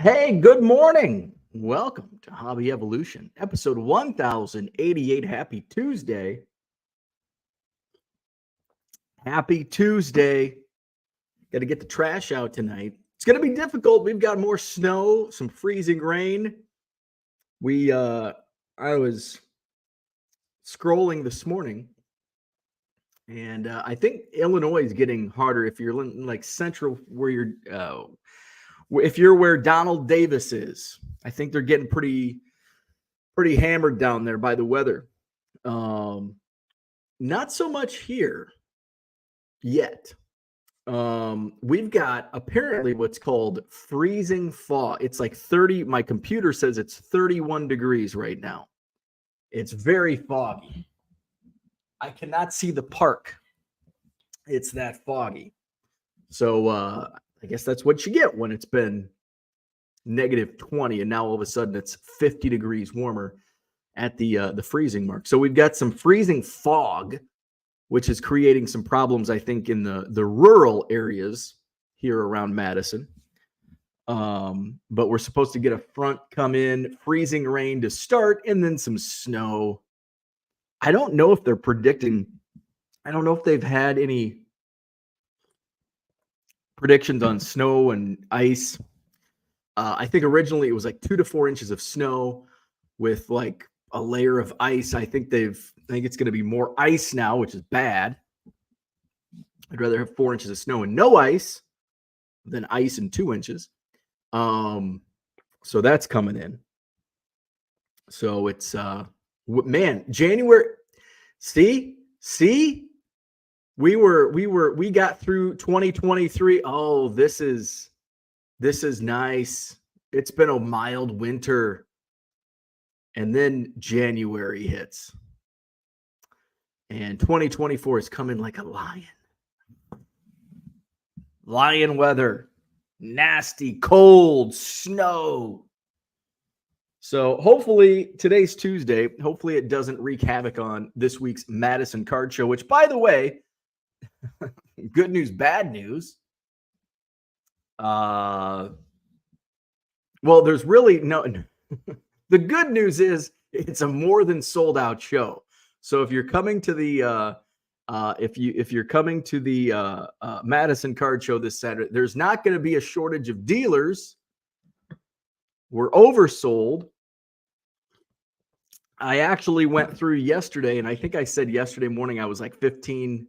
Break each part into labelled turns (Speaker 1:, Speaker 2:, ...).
Speaker 1: Hey, good morning. Welcome to Hobby Evolution, episode 1088. Happy Tuesday. Happy Tuesday. Got to get the trash out tonight. It's going to be difficult. We've got more snow, some freezing rain. I was scrolling this morning, and I think Illinois is getting harder if you're in like central if you're where Donald Davis is. I think they're getting pretty hammered down there by the weather. Not so much here yet. We've got apparently what's called freezing fog. It's like 30. My computer says it's 31 degrees right now. It's very foggy. I cannot see the park. It's that foggy. So I guess that's what you get when it's been negative 20 and now all of a sudden it's 50 degrees warmer at the freezing mark. So we've got some freezing fog, which is creating some problems, I think, in the rural areas here around Madison. But we're supposed to get a front come in, freezing rain to start, and then some snow. I don't know if they're predicting. I don't know if they've had any predictions on snow and ice. I think originally it was like 2 to 4 inches of snow with like a layer of ice. I think it's going to be more ice now, which is bad. I'd rather have 4 inches of snow and no ice than ice and 2 inches. So that's coming in. So it's man, January. See, we got through 2023. Oh, this is nice. It's been a mild winter. And then January hits. And 2024 is coming like a lion. Lion weather. Nasty, cold, snow. So hopefully today's Tuesday. Hopefully it doesn't wreak havoc on this week's Madison Card Show, which, by the way, good news, bad news. Well, there's really no. The good news is it's a more than sold out show. So if you're coming to the if you're coming to the Madison Card Show this Saturday, there's not going to be a shortage of dealers. We're oversold. I actually went through yesterday, and I think I said yesterday morning I was like 15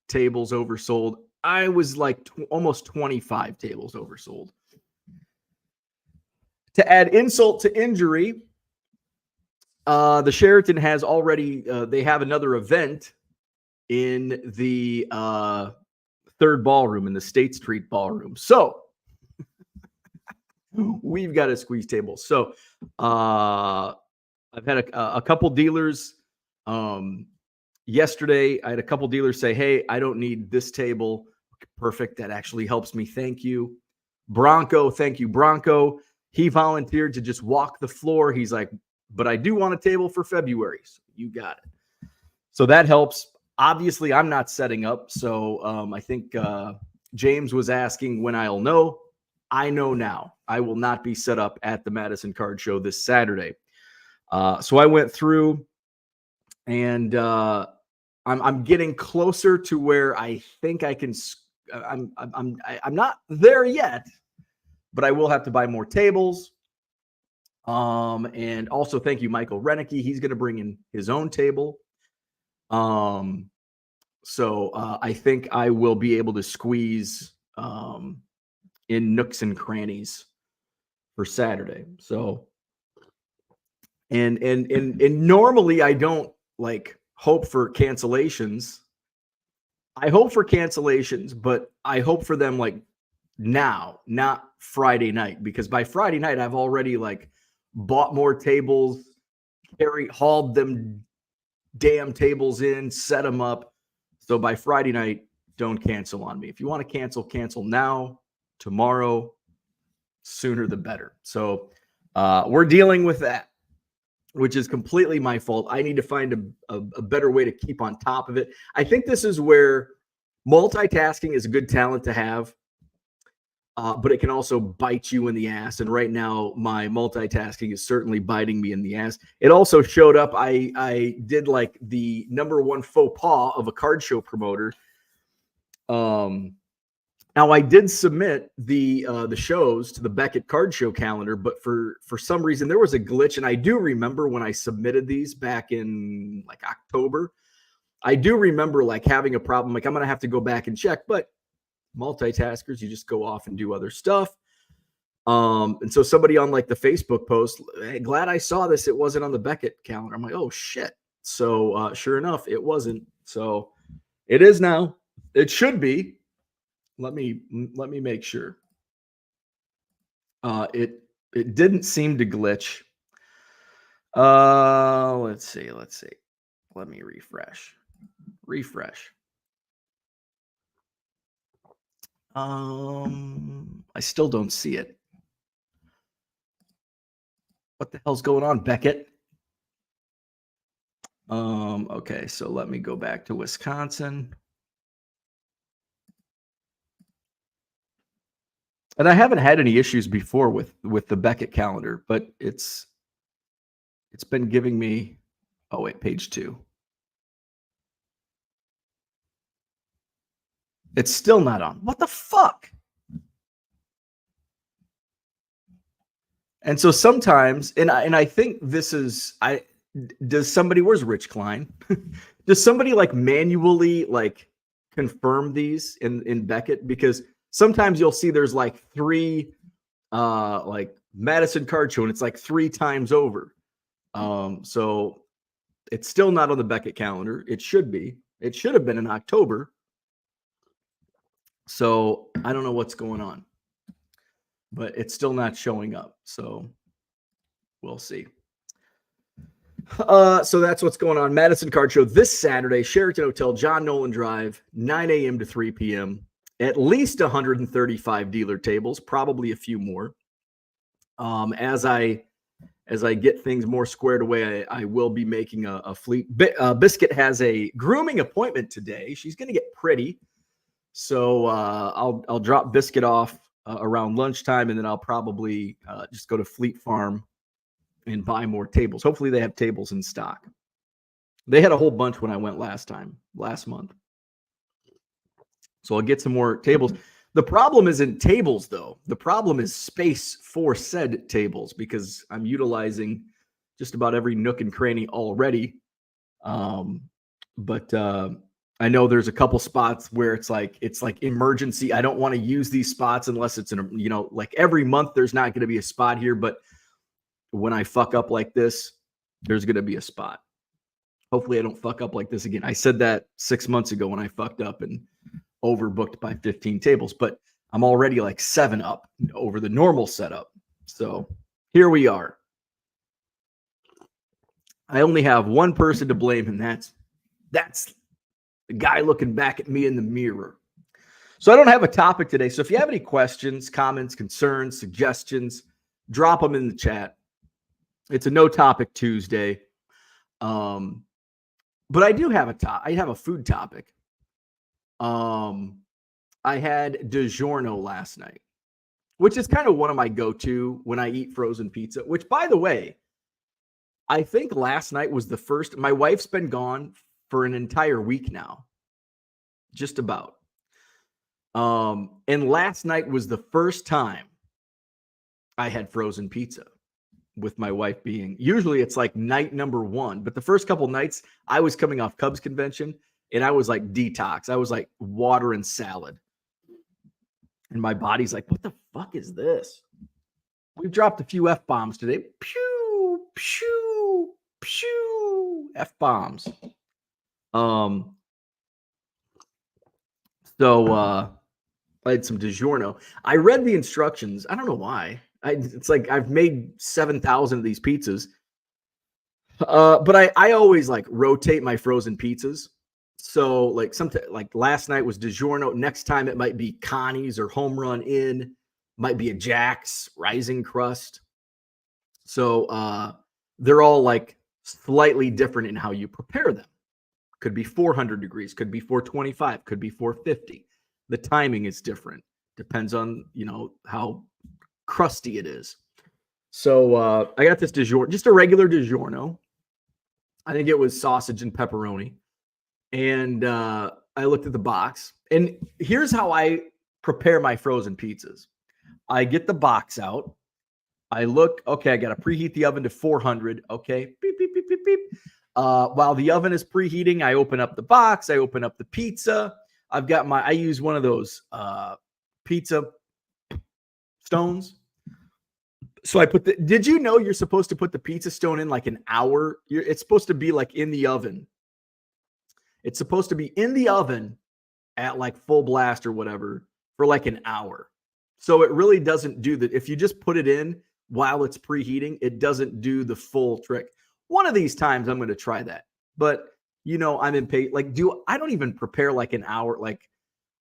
Speaker 1: tables oversold. I was like almost 25 tables oversold. To add insult to injury, the Sheraton has already, they have another event in the third ballroom, in the State Street ballroom. So we've got to squeeze tables. So I've had a couple dealers. Yesterday, I had a couple dealers say, hey, I don't need this table. Perfect. That actually helps me. Thank you. Bronco, thank you, Bronco. He volunteered to just walk the floor. He's like, but I do want a table for February. So you got it. So that helps. Obviously, I'm not setting up. So I think James was asking when I'll know. I know now. I will not be set up at the Madison Card Show this Saturday. So I went through, and I'm getting closer to where I think I can. I'm not there yet, but I will have to buy more tables. And also thank you, Michael Renicky. He's going to bring in his own table. So I think I will be able to squeeze in nooks and crannies for Saturday. So, and normally I don't like hope for cancellations. I hope for cancellations, but I hope for them like now, not Friday night, because by Friday night I've already like bought more tables, hauled them damn tables in, set them up. So by Friday night, don't cancel on me. If you want to cancel now, tomorrow, sooner the better. So we're dealing with that, which is completely my fault. I need to find a better way to keep on top of it. I think this is where multitasking is a good talent to have. but it can also bite you in the ass. And right now, my multitasking is certainly biting me in the ass. It also showed up. I did like the #1 faux pas of a card show promoter. Now I did submit the shows to the Beckett Card Show calendar, but for some reason there was a glitch, and I do remember when I submitted these back in like October. I do remember like having a problem. Like I'm gonna have to go back and check, but multitaskers, you just go off and do other stuff. And so somebody on like the Facebook post, hey, glad I saw this. It wasn't on the Beckett calendar. I'm like, oh shit. So sure enough, it wasn't. So it is now. It should be. Let me make sure. It didn't seem to glitch. Let's see. Let me refresh. I still don't see it. What the hell's going on, Beckett? Okay, so let me go back to Wisconsin. And I haven't had any issues before with the Beckett calendar, but it's been giving me, oh wait, page 2. It's still not on. What the fuck? And so sometimes, and I think this is, does somebody, where's Rich Klein? Does somebody like manually like confirm these in Beckett? Because sometimes you'll see there's like 3 like Madison Card Show, and it's like 3 times over. So it's still not on the Beckett calendar. It should be. It should have been in October. So I don't know what's going on, but it's still not showing up. So we'll see. So that's what's going on. Madison Card Show this Saturday, Sheraton Hotel, John Nolan Drive, 9 a.m. to 3 p.m. At least 135 dealer tables, probably a few more. As I get things more squared away, I will be making a fleet. Biscuit has a grooming appointment today. She's going to get pretty. So I'll drop Biscuit off around lunchtime, and then I'll probably just go to Fleet Farm and buy more tables. Hopefully they have tables in stock. They had a whole bunch when I went last month. So I'll get some more tables. The problem isn't tables, though. The problem is space for said tables, because I'm utilizing just about every nook and cranny already. But I know there's a couple spots where it's like emergency. I don't want to use these spots unless it's like every month there's not going to be a spot here, but when I fuck up like this, there's going to be a spot. Hopefully I don't fuck up like this again. I said that 6 months ago when I fucked up and overbooked by 15 tables, but I'm already like 7 up over the normal setup. So here we are. I only have one person to blame, and that's the guy looking back at me in the mirror. So I don't have a topic today. So if you have any questions, comments, concerns, suggestions, drop them in the chat. It's a no topic Tuesday. But I do have I have a food topic. I had DiGiorno last night, which is kind of one of my go-to when I eat frozen pizza, which, by the way, I think last night was the first. My wife's been gone for an entire week now, just about. And last night was the first time I had frozen pizza with my wife being. Usually it's like night number 1, but the first couple nights I was coming off Cubs convention and I was like detox. I was like water and salad. And my body's like, what the fuck is this? We've dropped a few F-bombs today. Pew, pew, pew, F-bombs. So I had some DiGiorno. I read the instructions. I don't know why. It's like I've made 7,000 of these pizzas. But I always like rotate my frozen pizzas. So like like last night was DiGiorno. Next time it might be Connie's or Home Run Inn. Might be a Jack's Rising Crust. So they're all like slightly different in how you prepare them. Could be 400 degrees, could be 425, could be 450. The timing is different Depends on, how crusty it is. So I got this DiGiorno, just a regular DiGiorno. I think it was sausage and pepperoni. And I looked at the box. And here's how I prepare my frozen pizzas. I get the box out. I look, okay, I got to preheat the oven to 400. Okay, beep, beep, beep, beep, beep. While the oven is preheating, I open up the box. I open up the pizza. I use one of those pizza stones. So did you know you're supposed to put the pizza stone in like an hour? It's supposed to be like in the oven. It's supposed to be in the oven at like full blast or whatever for like an hour. So it really doesn't do that. If you just put it in while it's preheating, it doesn't do the full trick. One of these times I'm going to try that. But I'm impatient. I don't even prepare like an hour.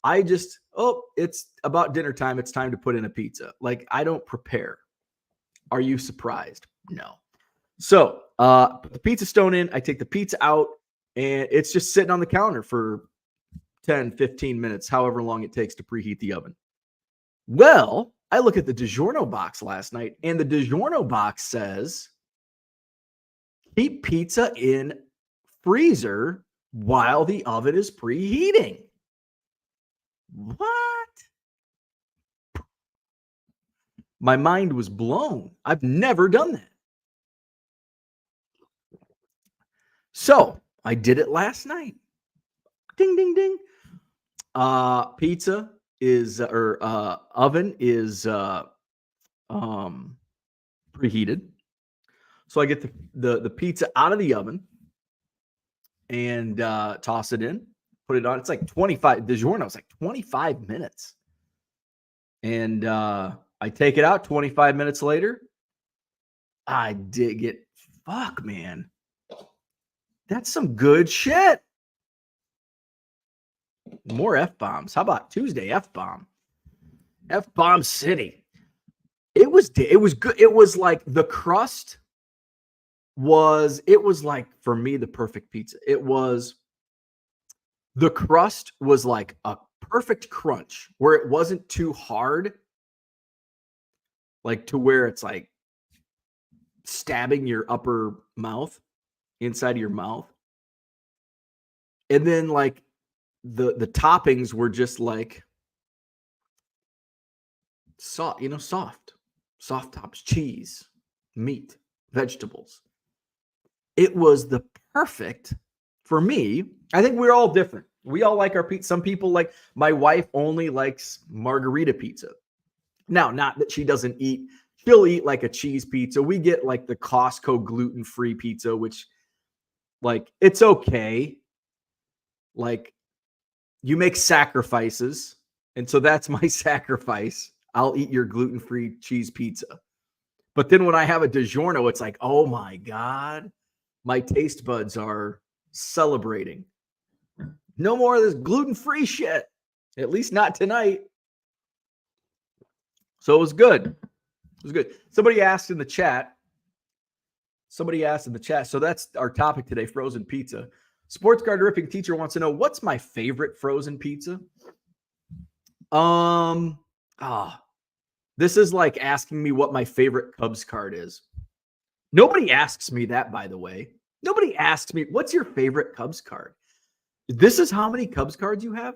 Speaker 1: It's about dinner time. It's time to put in a pizza. I don't prepare. Are you surprised? No. So put the pizza stone in. I take the pizza out, and it's just sitting on the counter for 10, 15 minutes, however long it takes to preheat the oven. Well, I look at the DiGiorno box last night, and the DiGiorno box says, keep pizza in freezer while the oven is preheating. What? My mind was blown. I've never done that. So I did it last night. Ding, ding, ding. Pizza is, oven is preheated. So I get the pizza out of the oven and toss it in, put it on. It's like 25. DiGiorno is like 25 minutes. And I take it out 25 minutes later. I dig it. Fuck, man. That's some good shit. More F-bombs. How about Tuesday F-bomb? F-bomb City. It was good. It was like the crust was like, for me, the perfect pizza. The crust was like a perfect crunch where it wasn't too hard, like to where it's like stabbing your upper mouth, inside of your mouth. And then like the toppings were just like soft, soft tops, cheese, meat, vegetables. It was the perfect, for me. I think we're all different. We all like our pizza. Some people like, my wife only likes margarita pizza. Now, not that she doesn't eat, she'll eat like a cheese pizza. We get like the Costco gluten-free pizza, which like, it's okay. Like, you make sacrifices. And so that's my sacrifice. I'll eat your gluten-free cheese pizza. But then when I have a DiGiorno, it's like, oh my God, my taste buds are celebrating. No more of this gluten-free shit. At least not tonight. So it was good. It was good. Somebody asked in the chat. So that's our topic today, frozen pizza. Sports Cardrific Teacher wants to know, what's my favorite frozen pizza? This is like asking me what my favorite Cubs card is. Nobody asks me that, by the way. Nobody asks me, what's your favorite Cubs card? This is how many Cubs cards you have?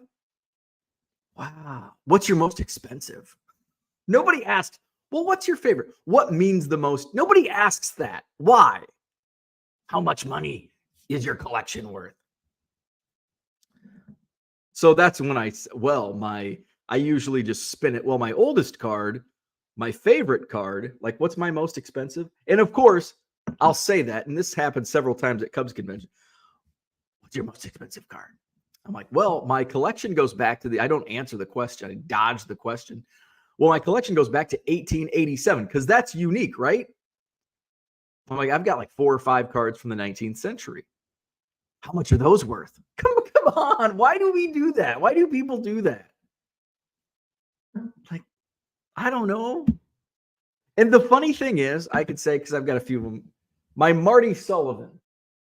Speaker 1: Wow. What's your most expensive? Nobody asked, well, what's your favorite? What means the most? Nobody asks that. Why? How much money is your collection worth? So that's when I usually just spin it. Well, my oldest card, my favorite card, like what's my most expensive? And of course, I'll say that, and this happened several times at Cubs convention. What's your most expensive card? I'm like, well, my collection goes back to I don't answer the question. I dodge the question. Well, my collection goes back to 1887 because that's unique, right? I'm like, I've got like 4 or 5 cards from the 19th century. How much are those worth? Come on. Why do we do that? Why do people do that? Like, I don't know. And the funny thing is, I could say, because I've got a few of them, my Marty Sullivan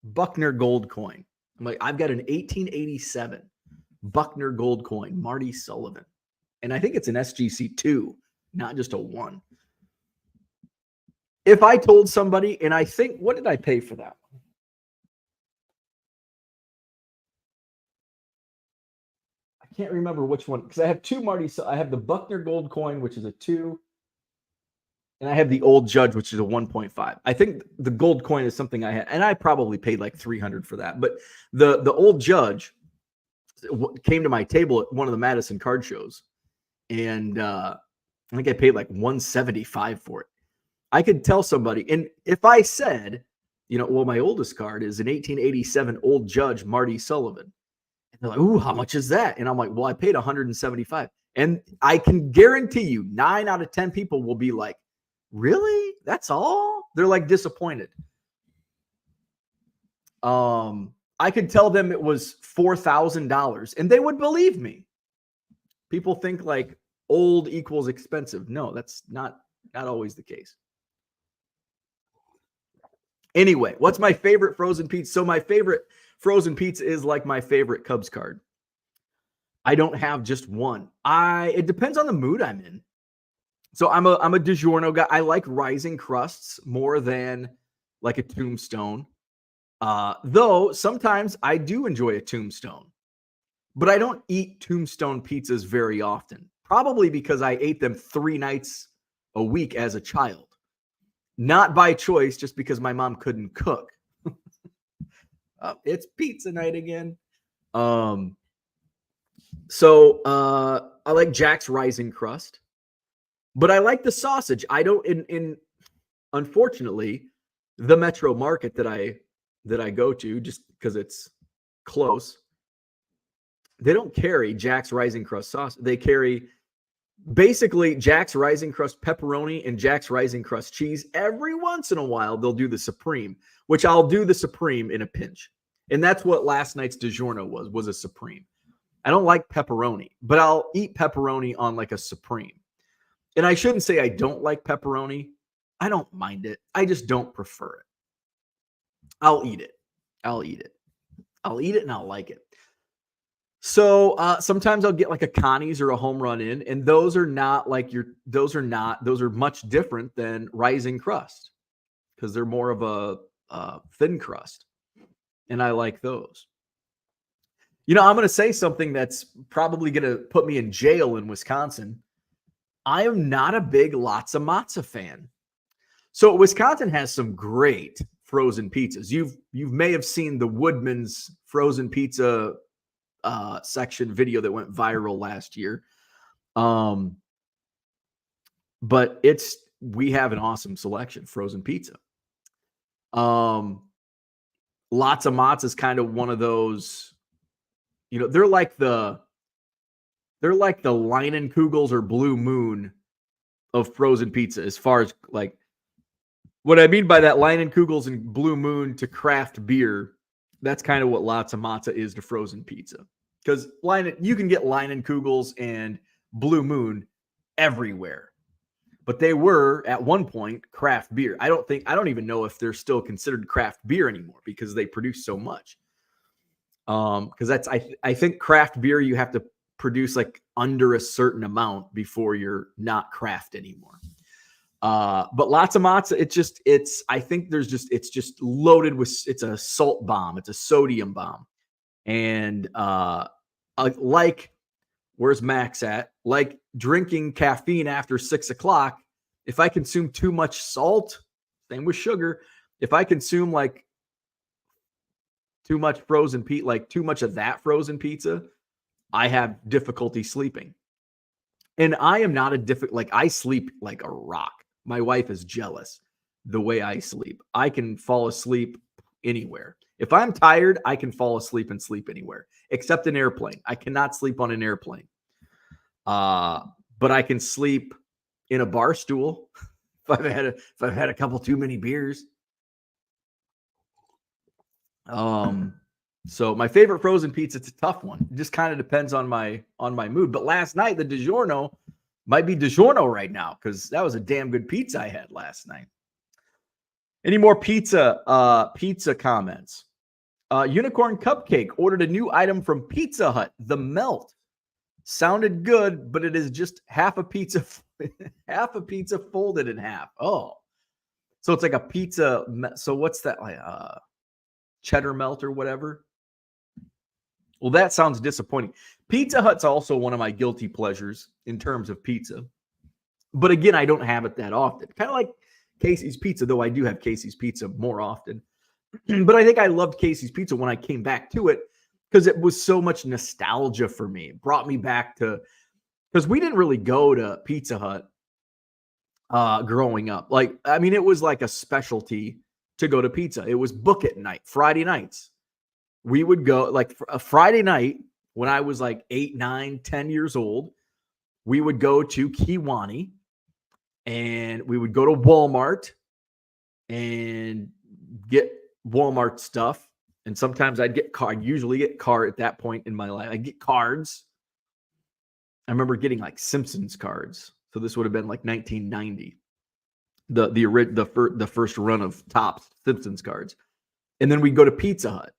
Speaker 1: Buckner gold coin. I'm like, I've got an 1887 Buckner gold coin, Marty Sullivan. And I think it's an SGC2, not just a 1. If I told somebody, and I think, what did I pay for that one? I can't remember which one, because I have 2 Marty. So I have the Buckner Gold Coin, which is a 2, and I have the Old Judge, which is a 1.5. I think the Gold Coin is something I had, and I probably paid like $300 for that. But the Old Judge came to my table at one of the Madison card shows, and I think I paid like $175 for it. I could tell somebody, and if I said, well, my oldest card is an 1887 Old Judge Marty Sullivan, and they're like, "Ooh, how much is that?" And I'm like, "Well, I paid $175." And I can guarantee you 9 out of 10 people will be like, "Really? That's all?" They're like disappointed. I could tell them it was $4,000 and they would believe me. People think like old equals expensive. No, that's not always the case. Anyway, what's my favorite frozen pizza? So my favorite frozen pizza is like my favorite Cubs card. I don't have just one. It depends on the mood I'm in. So I'm a DiGiorno guy. I like rising crusts more than like a Tombstone. Though sometimes I do enjoy a Tombstone, but I don't eat Tombstone pizzas very often. Probably because I ate them 3 nights a week as a child. Not by choice, just because my mom couldn't cook. It's pizza night again. So I like Jack's Rising Crust, but I like the sausage. I don't in unfortunately, the Metro Market that I go to, just because it's close, they don't carry Jack's Rising Crust sauce. They carry basically Jack's Rising Crust pepperoni and Jack's Rising Crust cheese. Every once in a while, they'll do the Supreme, which I'll do the Supreme in a pinch. And that's what last night's DiGiorno was a Supreme. I don't like pepperoni, but I'll eat pepperoni on like a Supreme. And I shouldn't say I don't like pepperoni. I don't mind it. I just don't prefer it. I'll eat it. I'll eat it and I'll like it. So sometimes I'll get like a Connie's or a Home Run Inn, and those are not like those are much different than Rising Crust because they're more of a thin crust, and I like those. I'm going to say something that's probably going to put me in jail in Wisconsin. I am not a big Lots of Matza fan. So Wisconsin has some great frozen pizzas. You may have seen the Woodman's frozen pizza section video that went viral last year. But we have an awesome selection, frozen pizza. Lots of Mott's is kind of one of those, they're like the Leinenkugels or Blue Moon of frozen pizza, as far as like what I mean by that, Leinenkugels and Blue Moon to craft beer. That's kind of what Lots of Matza is to frozen pizza. Because you can get Leinenkugels and Blue Moon everywhere. But they were, at one point, craft beer. I don't even know if they're still considered craft beer anymore because they produce so much. Because I think craft beer, you have to produce like under a certain amount before you're not craft anymore. But Lots of Matza, it's just loaded with, it's a salt bomb. It's a sodium bomb. And like, where's Max at? Like drinking caffeine after 6 o'clock. If I consume too much salt, same with sugar. If I consume like too much frozen pizza, like too much of that frozen pizza, I have difficulty sleeping. And I am not I sleep like a rock. My wife is jealous the way I sleep. I can fall asleep anywhere. If I'm tired, I can fall asleep and sleep anywhere, except an airplane. I cannot sleep on an airplane. But I can sleep in a bar stool if I've had a couple too many beers. So my favorite frozen pizza, it's a tough one. It just kind of depends on my mood. But last night, the DiGiorno might be DiGiorno right now because that was a damn good pizza I had last night. Any more pizza comments? Unicorn Cupcake ordered a new item from Pizza Hut, the Melt. Sounded good, but it is just half a pizza, half a pizza folded in half. Oh, so it's like a pizza. So what's that like? Cheddar melt or whatever. Well, that sounds disappointing. Pizza Hut's also one of my guilty pleasures in terms of pizza. But again, I don't have it that often. Kind of like Casey's Pizza, though I do have Casey's Pizza more often. But I think I loved Casey's Pizza when I came back to it because it was so much nostalgia for me. It brought me back to, because we didn't really go to Pizza Hut growing up. Like, I mean, it was like a specialty to go to pizza. It was book it night, Friday nights. We would go like a Friday night when I was like 8, 9, 10 years old. We would go to Kiwani and we would go to Walmart and get Walmart stuff. And sometimes I'd get I'd usually get card at that point in my life. I'd get cards. I remember getting like Simpsons cards. So this would have been like 1990. The first run of Topps Simpsons cards. And then we'd go to Pizza Hut.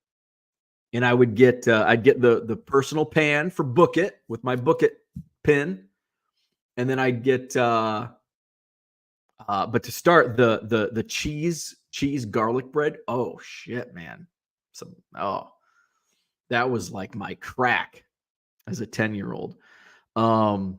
Speaker 1: And I would get I'd get the personal pan for Book It with my Book It pin. And then I'd get but to start the cheese garlic bread. Oh shit, man. That was like my crack as a 10-year-old. So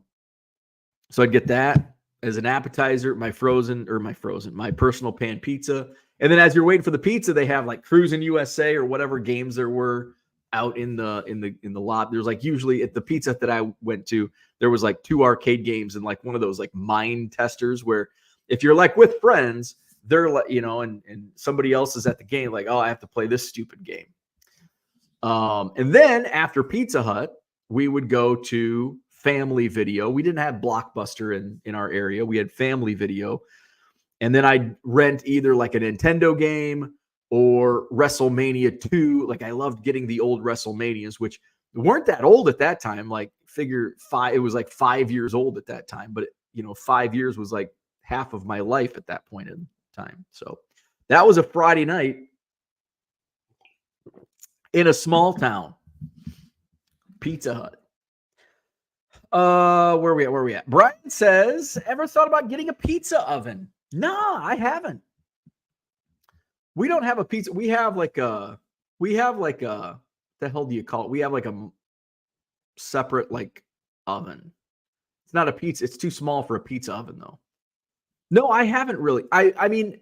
Speaker 1: I'd get that as an appetizer, my personal pan pizza. And then as you're waiting for the pizza, they have like Cruising USA or whatever games there were out in the lot. There's like usually at the pizza that I went to, there was like 2 arcade games and like one of those like mine testers where if you're like with friends, they're like, and somebody else is at the game, like, oh, I have to play this stupid game. And then after Pizza Hut, we would go to Family Video. We didn't have Blockbuster in our area. We had Family Video. And then I'd rent either like a Nintendo game or WrestleMania 2. Like I loved getting the old WrestleManias, which weren't that old at that time. Like figure 5, it was like 5 years old at that time. But 5 years was like half of my life at that point in time. So that was a Friday night in a small town. Pizza Hut. Where we at? Brian says, ever thought about getting a pizza oven? No, I haven't. We don't have a pizza. We have like a, the hell do you call it? We have like a separate like oven. It's not a pizza. It's too small for a pizza oven though. No, I haven't really. I mean,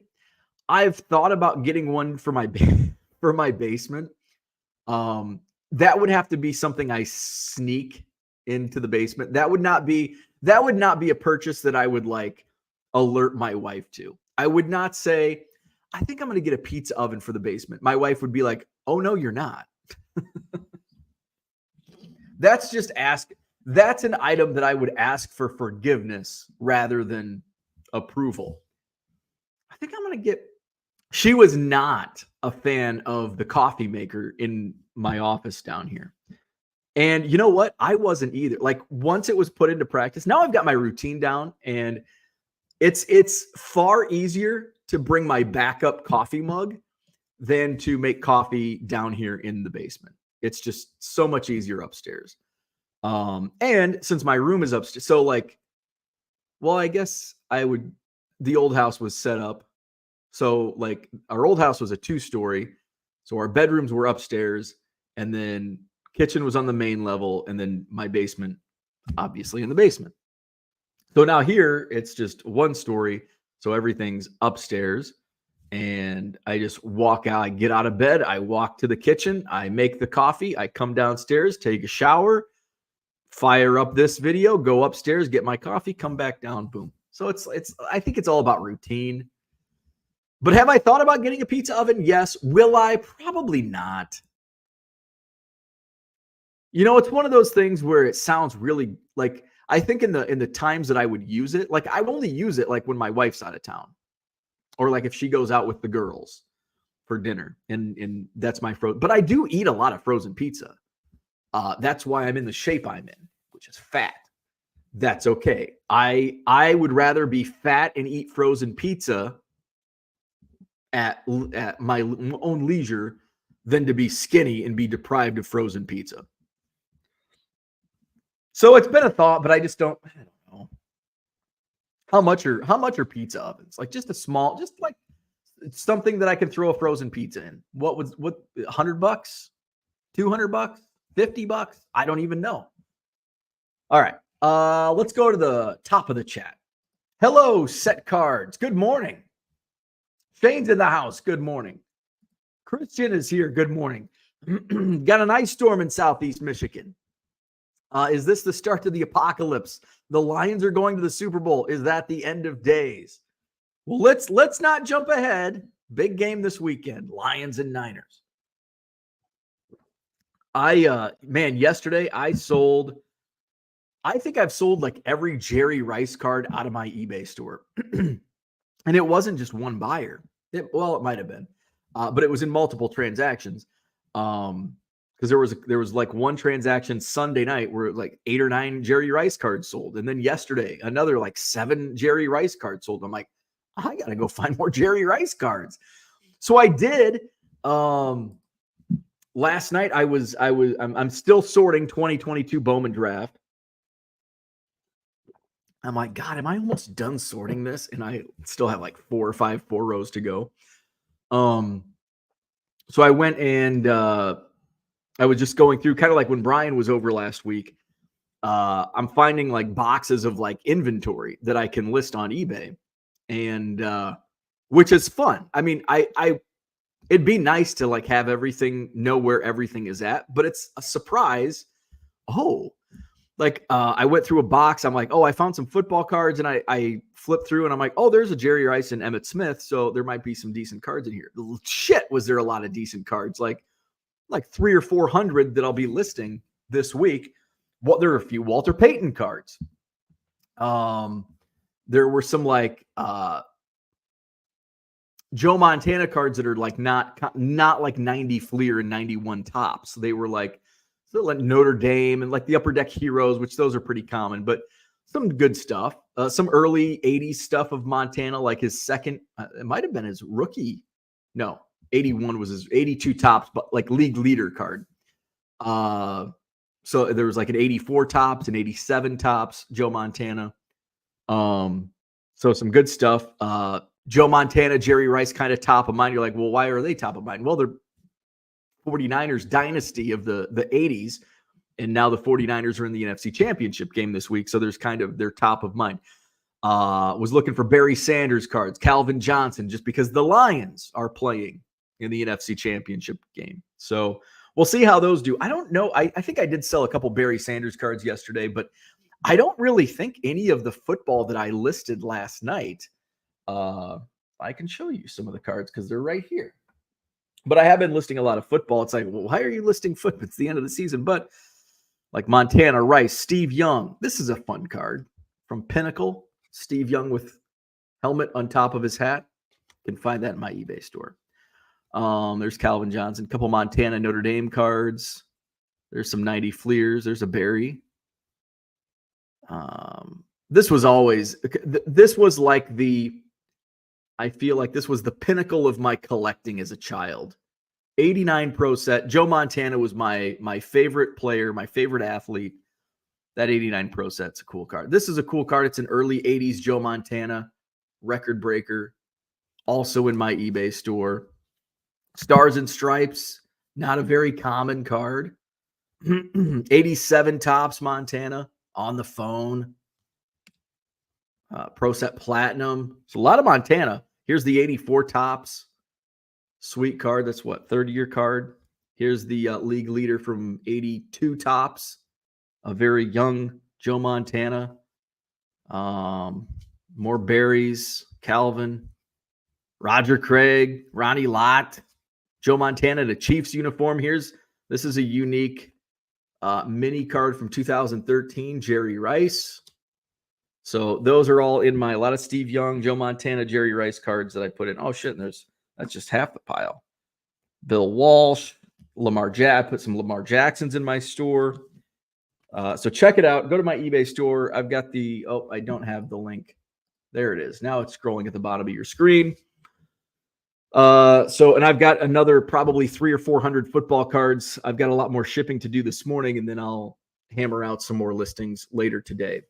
Speaker 1: I've thought about getting one for my basement. That would have to be something I sneak into the basement. That would not be a purchase that I would like alert my wife to. I would not say, I think I'm going to get a pizza oven for the basement. My wife would be like, oh no, you're not. That's an item that I would ask for forgiveness rather than approval. I think I'm going to get, she was not a fan of the coffee maker in my office down here. And you know what? I wasn't either. Like once it was put into practice, now I've got my routine down and it's far easier to bring my backup coffee mug than to make coffee down here in the basement. It's just so much easier upstairs. And since my room is upstairs, so like, well, I guess the old house was set up. So like our old house was a 2-story. So our bedrooms were upstairs and then kitchen was on the main level. And then my basement, obviously in the basement. So now here it's just 1 story. So everything's upstairs and I just walk out, I get out of bed. I walk to the kitchen. I make the coffee. I come downstairs, take a shower, fire up this video, go upstairs, get my coffee, come back down, boom. So I think it's all about routine. But have I thought about getting a pizza oven? Yes. Will I? Probably not. It's one of those things where it sounds really like, I think in the times that I would use it, like I only use it like when my wife's out of town or like if she goes out with the girls for dinner and that's my frozen, but I do eat a lot of frozen pizza. That's why I'm in the shape I'm in, which is fat. That's okay. I would rather be fat and eat frozen pizza at my own leisure than to be skinny and be deprived of frozen pizza. So it's been a thought, but I don't know. How much are pizza ovens? Like just a small, just like something that I can throw a frozen pizza in. What $100? $200? $50? I don't even know. All right. Let's go to the top of the chat. Hello, Set Cards. Good morning. Shane's in the house. Good morning. Christian is here. Good morning. Got an ice storm in Southeast Michigan. Is this the start to the apocalypse? The Lions are going to the Super Bowl. Is that the end of days? Well, let's not jump ahead. Big game this weekend. Lions and Niners. Yesterday I think I've sold like every Jerry Rice card out of my eBay store. And it wasn't just one buyer. It might have been. But it was in multiple transactions. Because there was like one transaction Sunday night where like 8 or 9 Jerry Rice cards sold. And then yesterday, another like 7 Jerry Rice cards sold. I'm like, I got to go find more Jerry Rice cards. So I did. Last night I'm still sorting 2022 Bowman draft. I'm like, God, am I almost done sorting this? And I still have like 4 or 5 rows to go. So I went and I was just going through, kind of like when Brian was over last week. I'm finding like boxes of like inventory that I can list on eBay, and which is fun. I mean, it'd be nice to like have everything, know where everything is at, but it's a surprise. I went through a box. I'm like, I found some football cards, and I flipped through, and I'm like, there's a Jerry Rice and Emmitt Smith, so there might be some decent cards in here. Shit, was there a lot of decent cards? Like 300 or 400 that I'll be listing this week. There are a few Walter Payton cards. There were some like Joe Montana cards that are like not like 90 Fleer and 91 Tops. They were like Notre Dame and like the Upper Deck Heroes, which those are pretty common, but some good stuff. Some early 80s stuff of Montana, like his second, it might have been his rookie. No, 81 was his 82 Tops, but like league leader card. So there was like an 84 Tops and 87 Tops, Joe Montana. So some good stuff. Joe Montana, Jerry Rice kind of top of mind. You're like, well, why are they top of mind? Well, they're 49ers dynasty of the 80s. And now the 49ers are in the NFC Championship game this week. So there's kind of their top of mind. Was looking for Barry Sanders cards, Calvin Johnson, just because the Lions are playing in the NFC Championship game. So we'll see how those do. I don't know. I think I did sell a couple Barry Sanders cards yesterday, but I don't really think any of the football that I listed last night. I can show you some of the cards because they're right here. But I have been listing a lot of football. It's like, well, why are you listing football? It's the end of the season. But like Montana, Rice, Steve Young. This is a fun card from Pinnacle. Steve Young with helmet on top of his hat. You can find that in my eBay store. There's Calvin Johnson, a couple Montana Notre Dame cards. There's some 90 Fleers. There's a Barry. This was like I feel like this was the pinnacle of my collecting as a child. 89 Pro Set. Joe Montana was my favorite player, my favorite athlete. That 89 Pro Set's a cool card. This is a cool card. It's an early 80s Joe Montana record breaker. Also in my eBay store. Stars and Stripes. Not a very common card. 87 Tops Montana on the phone. Pro Set Platinum. So a lot of Montana. Here's the 84 Tops. Sweet card. That's what, 30-year card. Here's the league leader from 82 Tops. A very young Joe Montana. More Barrys. Calvin. Roger Craig. Ronnie Lott. Joe Montana, the Chiefs uniform. This is a unique mini card from 2013. Jerry Rice. So those are all in a lot of Steve Young, Joe Montana, Jerry Rice cards that I put in. Oh shit, that's just half the pile. Bill Walsh, I put some Lamar Jacksons in my store. So check it out. Go to my eBay store. I've got I don't have the link. There it is. Now it's scrolling at the bottom of your screen. And I've got another probably 300 or 400 football cards. I've got a lot more shipping to do this morning, and then I'll hammer out some more listings later today.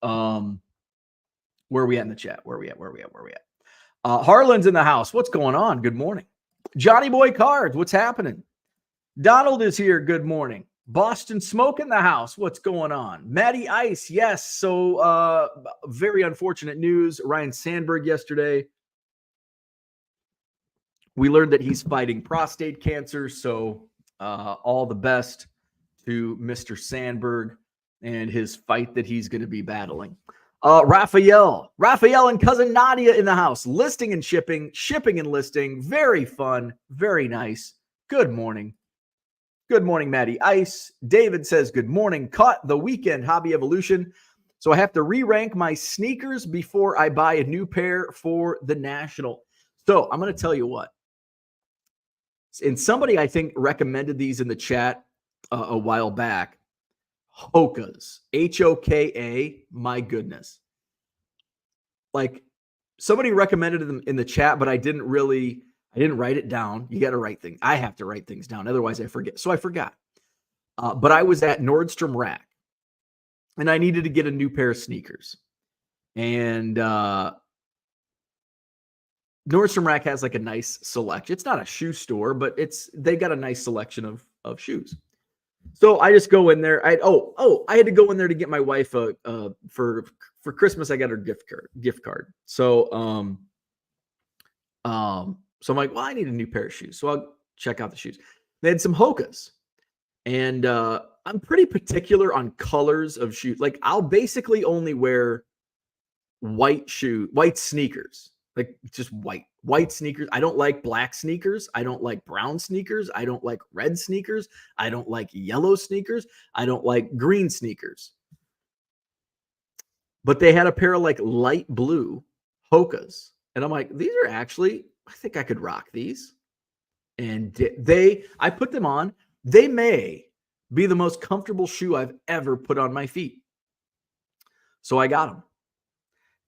Speaker 1: Where are we at in the chat? Where are we at? Harlan's in the house. What's going on? Good morning. Johnny Boy Cards. What's happening? Donald is here. Good morning. Boston Smoke in the house. What's going on? Matty Ice. Yes. So very unfortunate news. Ryan Sandberg yesterday. We learned that he's fighting prostate cancer. So all the best to Mr. Sandberg and his fight that he's going to be battling. Raphael and cousin Nadia in the house. Listing and shipping and listing. Very fun. Very nice. Good morning. Good morning, Matty Ice. David says, good morning. Caught the weekend Hobby Evolution. So I have to re-rank my sneakers before I buy a new pair for the National. So I'm going to tell you what. And somebody, I think, recommended these in the chat a while back. Hoka's. Hoka. My goodness. Like, somebody recommended them in the chat, but I didn't write it down. You got to write things. I have to write things down. Otherwise, I forget. So I forgot. But I was at Nordstrom Rack, and I needed to get a new pair of sneakers. And Nordstrom Rack has like a nice selection. It's not a shoe store, but they got a nice selection of shoes. So I just go in there. I had to go in there to get my wife for Christmas. I got her gift card. So so I'm like, well, I need a new pair of shoes. So I'll check out the shoes. They had some Hoka's, and I'm pretty particular on colors of shoes. Like, I'll basically only wear white sneakers. Like, just white sneakers. I don't like black sneakers. I don't like brown sneakers. I don't like red sneakers. I don't like yellow sneakers. I don't like green sneakers. But they had a pair of like light blue Hoka's. And I'm like, these are actually, I think I could rock these. And I put them on. They may be the most comfortable shoe I've ever put on my feet. So I got them.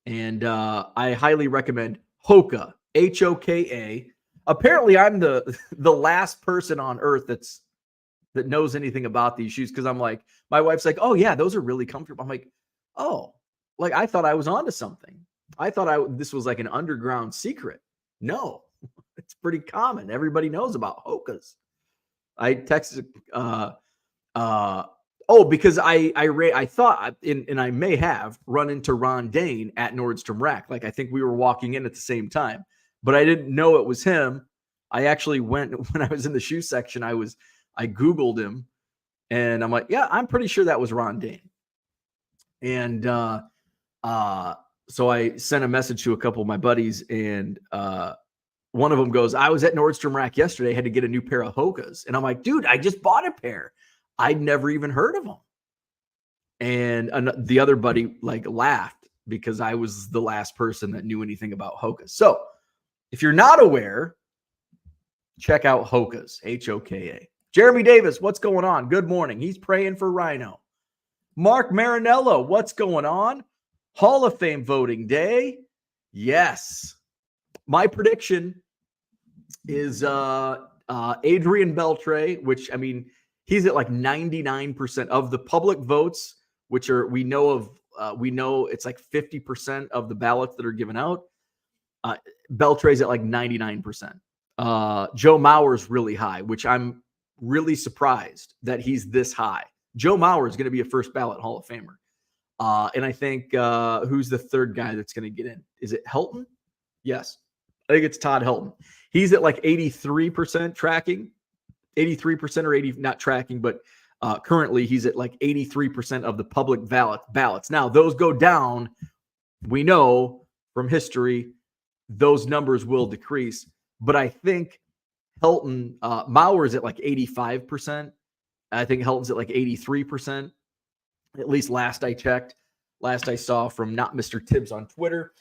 Speaker 1: And I highly recommend Hoka, Hoka. Apparently, I'm the last person on earth that knows anything about these shoes, because I'm like, my wife's like, oh yeah, those are really comfortable. I'm like, oh, like I thought I was onto something. I thought this was like an underground secret. No, it's pretty common. Everybody knows about Hoka's. I texted because I thought, and I may have run into Ron Dane at Nordstrom Rack. Like, I think we were walking in at the same time, but I didn't know it was him. I actually went, when I was in the shoe section, I Googled him, and I'm like, yeah, I'm pretty sure that was Ron Dane. And so I sent a message to a couple of my buddies, and one of them goes, I was at Nordstrom Rack yesterday, had to get a new pair of Hoka's. And I'm like, dude, I just bought a pair. I'd never even heard of them. And the other buddy like laughed because I was the last person that knew anything about Hoka's. So if you're not aware, check out Hoka's, Hoka. Jeremy Davis, what's going on? Good morning. He's praying for Rhino. Mark Marinello, what's going on? Hall of Fame voting day. Yes. My prediction is Adrian Beltre, which, I mean, he's at like 99% of the public votes, which are, we know it's like 50% of the ballots that are given out. Beltre's at like 99%. Joe Mauer's really high, which I'm really surprised that he's this high. Joe Mauer is going to be a first ballot Hall of Famer. And I think, who's the third guy that's going to get in? Is it Helton? Yes. I think it's Todd Helton. He's at like 83% tracking. 83% or 80, not tracking, but currently he's at like 83% of the public ballots. Now, those go down. We know from history, those numbers will decrease. But I think Helton, Mauer's at like 85%. I think Helton's at like 83%. At least last I checked. Last I saw from not Mr. Tibbs on Twitter.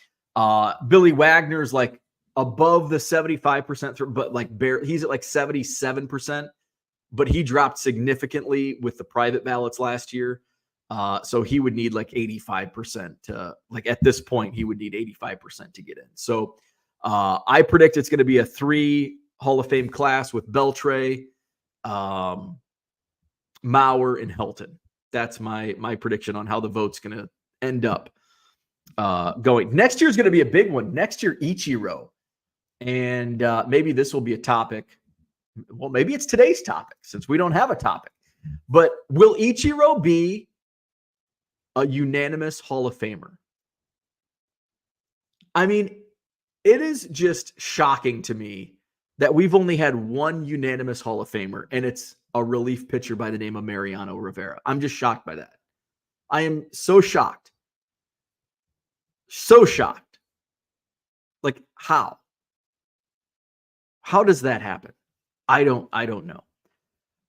Speaker 1: Billy Wagner's like above the 75%, but like he's at like 77%, but he dropped significantly with the private ballots last year. So he would need like 85% to, like, at this point, he would need 85% to get in. So I predict it's going to be a 3 Hall of Fame class with Beltre, Mauer, and Helton. That's my prediction on how the vote's going to end up going. Next year's going to be a big one. Next year, Ichiro. And maybe this will be a topic. Well, maybe it's today's topic since we don't have a topic. But will Ichiro be a unanimous Hall of Famer? I mean, it is just shocking to me that we've only had one unanimous Hall of Famer, and it's a relief pitcher by the name of Mariano Rivera. I'm just shocked by that. I am so shocked. So shocked. Like, how? How does that happen? I don't know.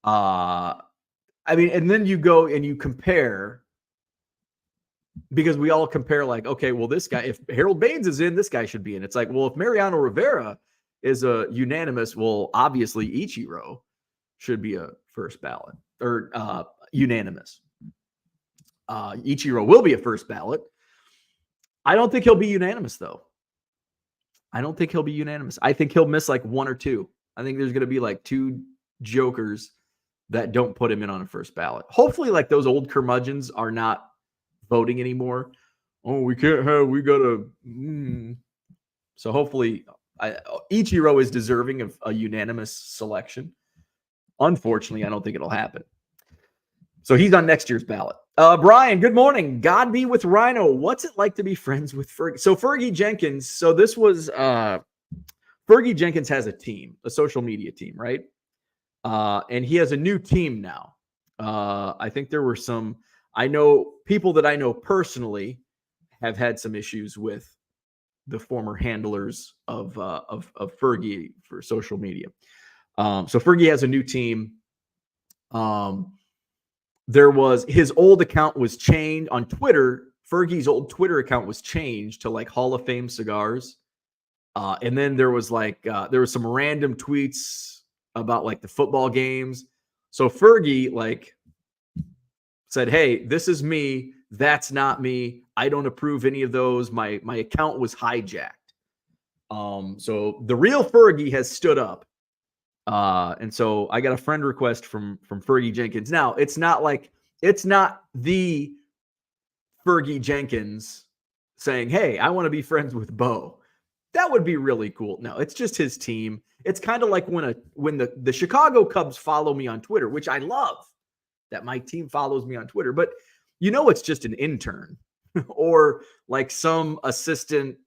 Speaker 1: I mean, and then you go and you compare, because we all compare like, okay, well, this guy, if Harold Baines is in, this guy should be in. It's like, well, if Mariano Rivera is a unanimous, well, obviously Ichiro should be a first ballot or unanimous. Ichiro will be a first ballot. I don't think he'll be unanimous, though. I don't think he'll be unanimous. I think he'll miss like one or two. I think there's going to be like two jokers that don't put him in on a first ballot. Hopefully, like those old curmudgeons are not voting anymore. Oh, we got to. So hopefully, Ichiro is deserving of a unanimous selection. Unfortunately, I don't think it'll happen. So he's on next year's ballot. Brian, good morning. God be with Rhino. What's it like to be friends with Fergie? So Fergie Jenkins. So this was Fergie Jenkins has a team, a social media team, right? And he has a new team now. I think there were some. I know people that I know personally have had some issues with the former handlers of Fergie for social media. So Fergie has a new team. There was his old account was changed on Twitter. Fergie's old Twitter account was changed to like Hall of Fame Cigars. And then there was like there was some random tweets about like the football games. So Fergie like said, "Hey, this is me. That's not me. I don't approve any of those. My account was hijacked." So the real Fergie has stood up. And so I got a friend request from Fergie Jenkins. Now, it's not the Fergie Jenkins saying, "Hey, I want to be friends with Bo." That would be really cool. No, it's just his team. It's kind of like when the Chicago Cubs follow me on Twitter, which I love that my team follows me on Twitter, but it's just an intern or like some assistant,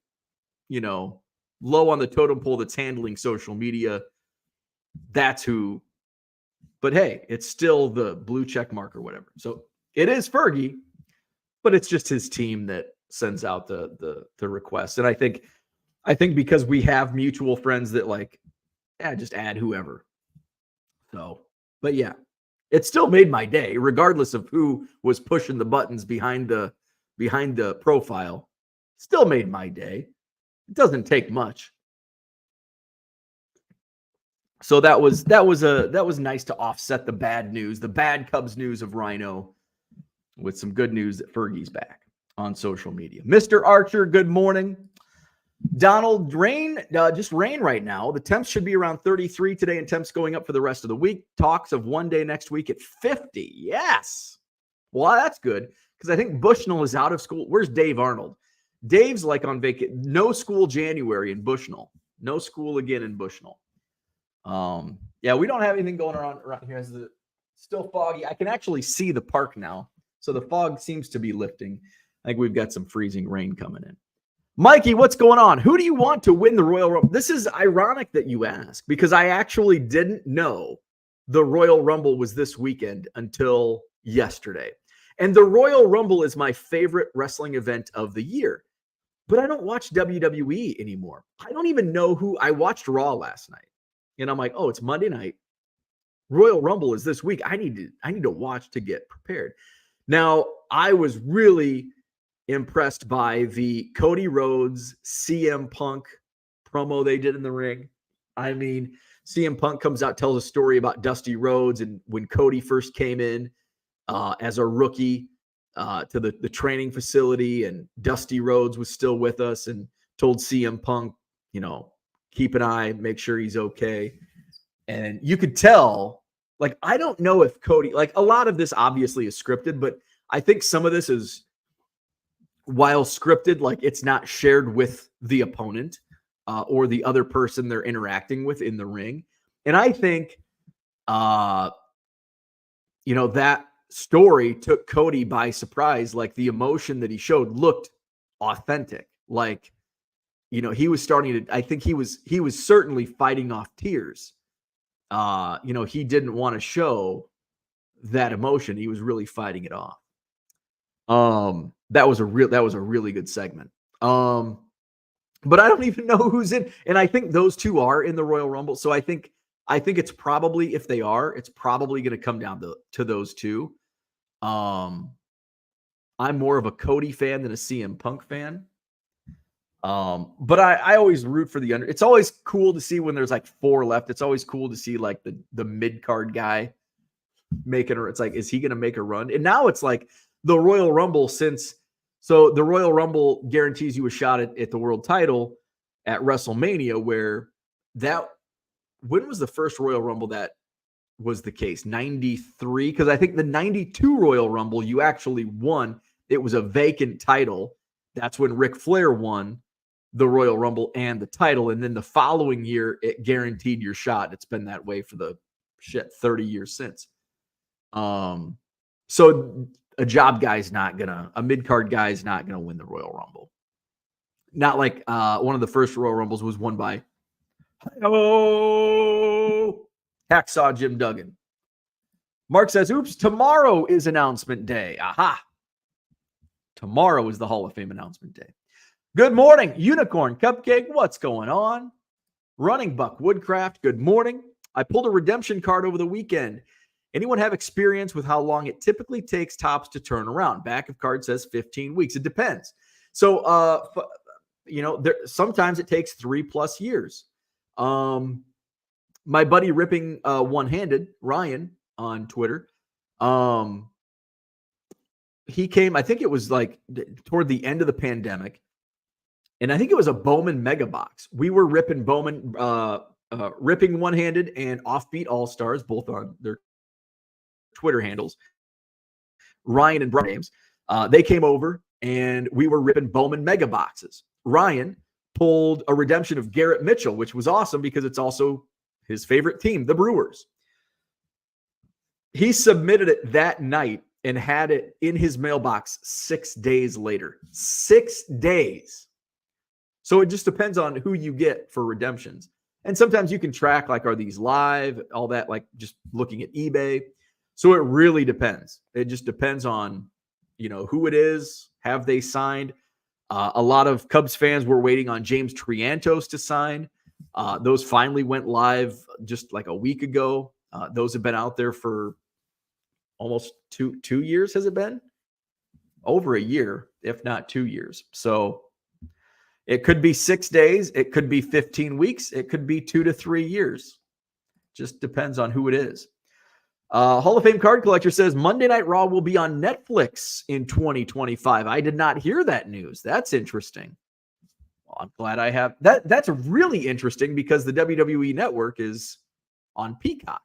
Speaker 1: low on the totem pole that's handling social media. That's who. But hey, it's still the blue check mark or whatever. So it is Fergie, but it's just his team that sends out the request. And I think because we have mutual friends that like, just add whoever. So, but yeah, it still made my day, regardless of who was pushing the buttons behind the profile. Still made my day. It doesn't take much. So that was nice to offset the bad news, the bad Cubs news of Rhino, with some good news that Fergie's back on social media. Mr. Archer, good morning. Donald, just rain right now. The temps should be around 33 today, and temps going up for the rest of the week. Talks of one day next week at 50. Yes. Well, that's good because I think Bushnell is out of school. Where's Dave Arnold? Dave's like on vacation. No school January in Bushnell. No school again in Bushnell. Yeah, we don't have anything going around here. It's still foggy. I can actually see the park now. So the fog seems to be lifting. I think we've got some freezing rain coming in. Mikey, what's going on? Who do you want to win the Royal Rumble? This is ironic that you ask because I actually didn't know the Royal Rumble was this weekend until yesterday. And the Royal Rumble is my favorite wrestling event of the year. But I don't watch WWE anymore. I don't even know who. I watched Raw last night. And I'm like, oh, it's Monday night. Royal Rumble is this week. I need to watch to get prepared. Now, I was really impressed by the Cody Rhodes CM Punk promo they did in the ring. I mean, CM Punk comes out, tells a story about Dusty Rhodes and when Cody first came in as a rookie to the training facility, and Dusty Rhodes was still with us and told CM Punk, keep an eye, make sure he's okay. And you could tell Like, I don't know if Cody, like a lot of this obviously is scripted, but I think some of this is, while scripted, like it's not shared with the opponent or the other person they're interacting with in the ring. And I think, that story took Cody by surprise. Like the emotion that he showed looked authentic. Like, he was starting to, I think he was certainly fighting off tears. He didn't want to show that emotion. He was really fighting it off. That was a really good segment. But I don't even know who's in, and I think those two are in the Royal Rumble. So I think it's probably, if they are, it's probably going to come down to those two. I'm more of a Cody fan than a CM Punk fan. But I always root for the under. It's always cool to see when there's like 4 left. It's always cool to see like the mid card guy making it. It's like, is he going to make a run? And now it's like the Royal Rumble, so the Royal Rumble guarantees you a shot at the world title at WrestleMania, when was the first Royal Rumble that was the case? 93? Because I think the 92 Royal Rumble, you actually won. It was a vacant title. That's when Ric Flair won the Royal Rumble and the title. And then the following year, it guaranteed your shot. It's been that way for 30 years since. So a mid-card guy is not gonna win the Royal Rumble. Not like one of the first Royal Rumbles was won by Hacksaw Jim Duggan. Mark says, oops, tomorrow is announcement day. Aha. Tomorrow is the Hall of Fame announcement day. Good morning, Unicorn Cupcake. What's going on? Running Buck Woodcraft. Good morning. I pulled a redemption card over the weekend. Anyone have experience with how long it typically takes Topps to turn around? Back of card says 15 weeks. It depends. So, sometimes it takes 3+ years. My buddy Ripping One-Handed, Ryan, on Twitter, he came, I think it was like toward the end of the pandemic, and I think it was a Bowman Mega Box. We were ripping Bowman, Ripping One-Handed and Offbeat All-Stars, both on their Twitter handles, Ryan and Brian James. They came over and we were ripping Bowman Mega Boxes. Ryan pulled a redemption of Garrett Mitchell, which was awesome because it's also his favorite team, the Brewers. He submitted it that night and had it in his mailbox 6 days later. 6 days. So it just depends on who you get for redemptions. And sometimes you can track, like, are these live, all that, like just looking at eBay. So it really depends. It just depends on, who it is. Have they signed? A lot of Cubs fans were waiting on James Triantos to sign. Those finally went live just like a week ago. Those have been out there for almost two years. Has it been? Over a year, if not 2 years. So it could be 6 days. It could be 15 weeks. It could be 2 to 3 years. Just depends on who it is. Hall of Fame card collector says Monday Night Raw will be on Netflix in 2025. I did not hear that news. That's interesting. Well, I'm glad I have that. That's really interesting because the WWE Network is on Peacock.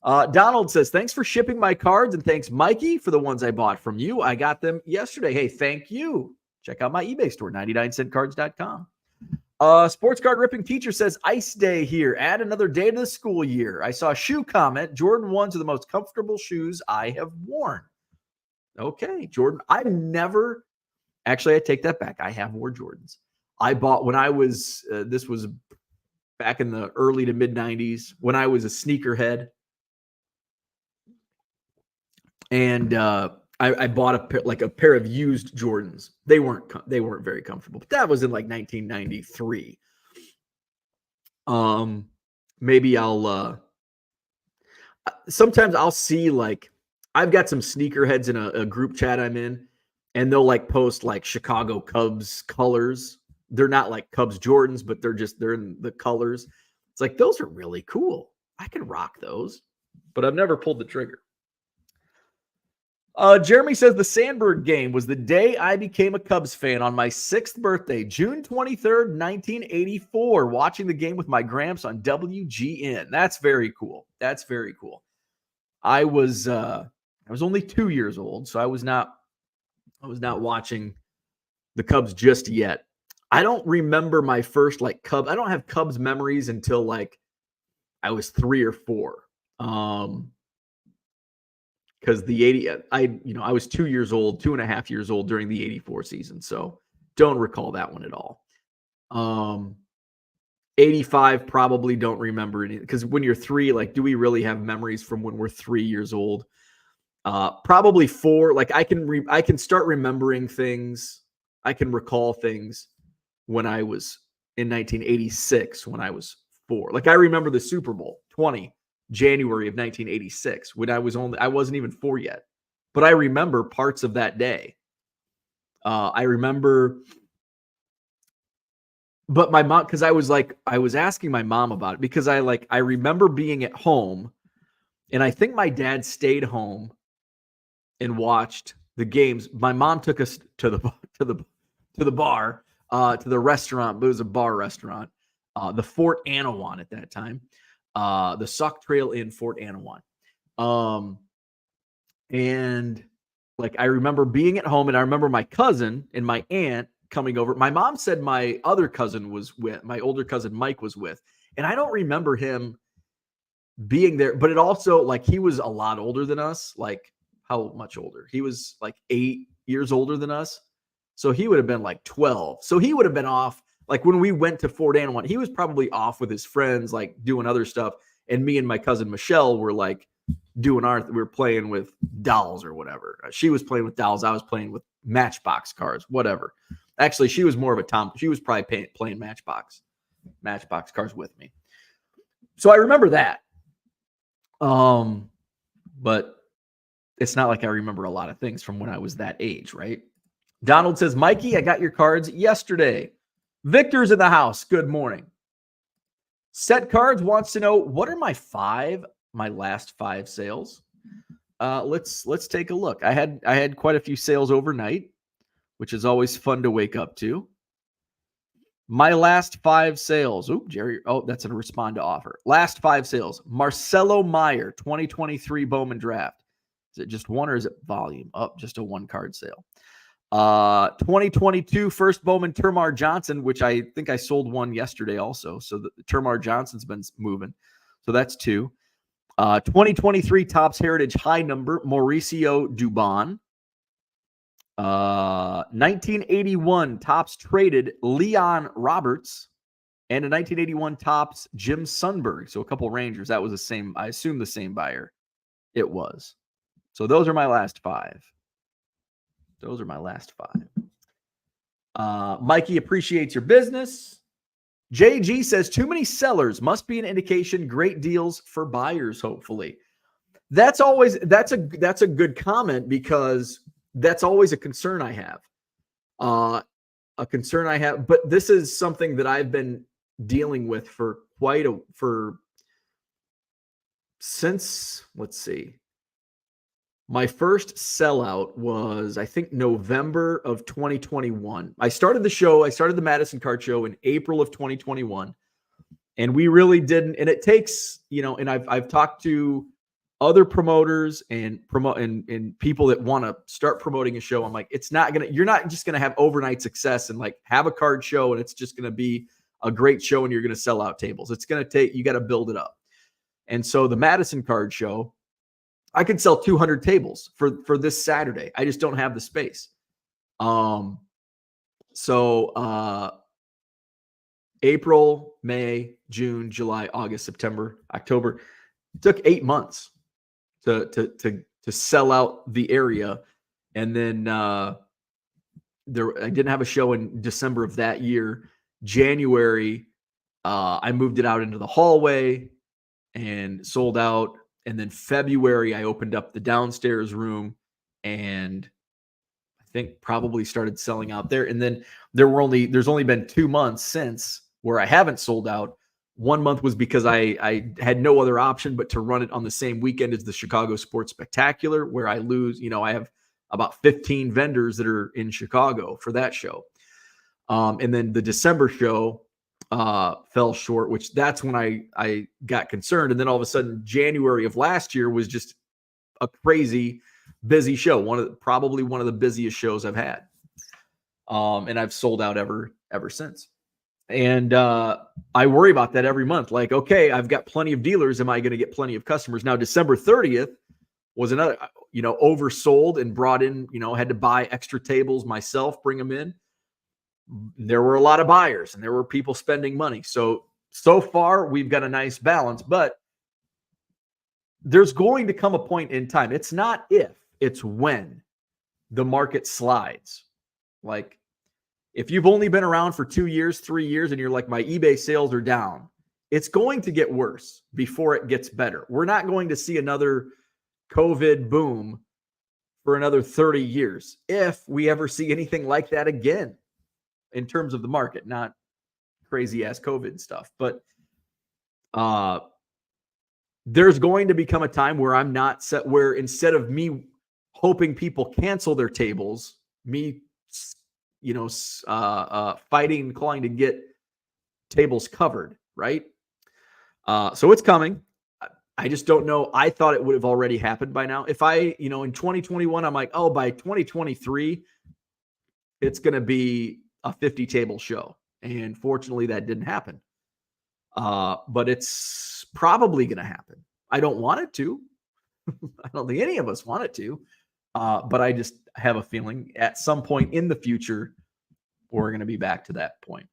Speaker 1: Donald says, thanks for shipping my cards, and thanks, Mikey, for the ones I bought from you. I got them yesterday. Hey, thank you. Check out my eBay store, 99centcards.com. Sports card ripping teacher says, Ice Day here. Add another day to the school year. I saw a shoe comment. Jordan 1s are the most comfortable shoes I have worn. Okay, Jordan. I take that back. I have worn Jordans. I bought when I was, this was back in the early to mid 90s when I was a sneakerhead. And I bought a pair of used Jordans. They weren't very comfortable, but that was in like 1993. Maybe sometimes I'll see, like, I've got some sneakerheads in a group chat I'm in, and they'll like post like Chicago Cubs colors. They're not like Cubs Jordans, but they're in the colors. It's like, those are really cool. I can rock those, but I've never pulled the trigger. Jeremy says the Sandberg game was the day I became a Cubs fan on my 6th birthday, June 23rd, 1984, watching the game with my gramps on WGN. That's very cool. That's very cool. I was only 2 years old, so I was not watching the Cubs just yet. I don't remember my first Cubs. I don't have Cubs memories until I was 3 or 4. Because I was 2 years old, 2.5 years old during the 84 season. So don't recall that one at all. 85, probably don't remember any, because when you're 3, do we really have memories from when we're 3 years old? Probably 4. I can start remembering things. I can recall things when I was in 1986, when I was 4. I remember the Super Bowl 20. January of 1986, when I wasn't even 4 yet, but I remember parts of that day. I remember, but my mom, because I was asking my mom about it, because I remember being at home, and I think my dad stayed home and watched the games. My mom took us to the bar, to the restaurant. But it was a bar restaurant, the Fort Anawan at that time. The Sauk Trail in Fort Anawan. And I remember being at home, and I remember my cousin and my aunt coming over. My mom said my other cousin was with, my older cousin Mike was with, and I don't remember him being there, but it also he was a lot older than us. How much older? He was 8 years older than us. So he would have been 12. So he would have been off. When we went to Fort Anawan, he was probably off with his friends, doing other stuff. And me and my cousin Michelle were we were playing with dolls or whatever. She was playing with dolls. I was playing with Matchbox cars, whatever. Actually, she was more of a Tom. She was probably playing Matchbox cars with me. So I remember that. But it's not like I remember a lot of things from when I was that age, right? Donald says, Mikey, I got your cards yesterday. Victor's in the house. Good morning. Set Cards wants to know, what are my last 5 sales? Let's take a look. I had quite a few sales overnight, which is always fun to wake up to. My last 5 sales. Oop, Jerry. Oh, that's a respond to offer. Last 5 sales. Marcelo Meyer, 2023 Bowman Draft. Is it just one or is it volume? Oh, just a 1 card sale. 2022 first Bowman Termar Johnson, which I think I sold 1 yesterday also. So the Termar Johnson's been moving. So that's 2. 2023 Topps Heritage high number, Mauricio Dubon. 1981 Topps traded Leon Roberts, and a 1981 Topps Jim Sundberg. So a couple Rangers. That was the same, I assume the same buyer. It was. So those are my last 5. Those are my last 5. Mikey appreciates your business. JG says too many sellers must be an indication great deals for buyers, hopefully. That's a good comment, because that's always a concern I have. But this is something that I've been dealing with since, let's see. My first sellout was, I think, November of 2021. I started the Madison Card Show in April of 2021. And we really didn't. And it takes, and I've talked to other promoters and people that want to start promoting a show. I'm like, you're not just going to have overnight success and have a card show and it's just going to be a great show and you're going to sell out tables. It's going to you got to build it up. And so the Madison Card Show, I could sell 200 tables for this Saturday. I just don't have the space. April, May, June, July, August, September, October. It took 8 months to sell out the area. And then I didn't have a show in December of that year. January, I moved it out into the hallway and sold out. And then February, I opened up the downstairs room and I think probably started selling out there. And then there's only been 2 months since where I haven't sold out. 1 month was because I had no other option but to run it on the same weekend as the Chicago Sports Spectacular, where I lose. I have about 15 vendors that are in Chicago for that show. And then the December show fell short, which that's when I got concerned. And then all of a sudden, January of last year was just a crazy busy show. Probably one of the busiest shows I've had. And I've sold out ever since. And I worry about that every month. Like, okay, I've got plenty of dealers. Am I going to get plenty of customers? Now, December 30th was another, oversold and brought in, had to buy extra tables myself, bring them in. There were a lot of buyers and there were people spending money. So far we've got a nice balance, but there's going to come a point in time. It's not if, it's when the market slides. Like, if you've only been around for 2 years, 3 years, and you're like, my eBay sales are down, it's going to get worse before it gets better. We're not going to see another COVID boom for another 30 years if we ever see anything like that again in terms of the market, not crazy ass COVID stuff. But there's going to become a time where I'm not set, where instead of me hoping people cancel their tables, me fighting and clawing to get tables covered, right? So it's coming. I just don't know. I thought it would have already happened by now. If in 2021, I'm like, oh, by 2023, it's going to be a 50 table show. And fortunately, that didn't happen. But it's probably going to happen. I don't want it to. I don't think any of us want it to. But I just have a feeling at some point in the future, we're going to be back to that point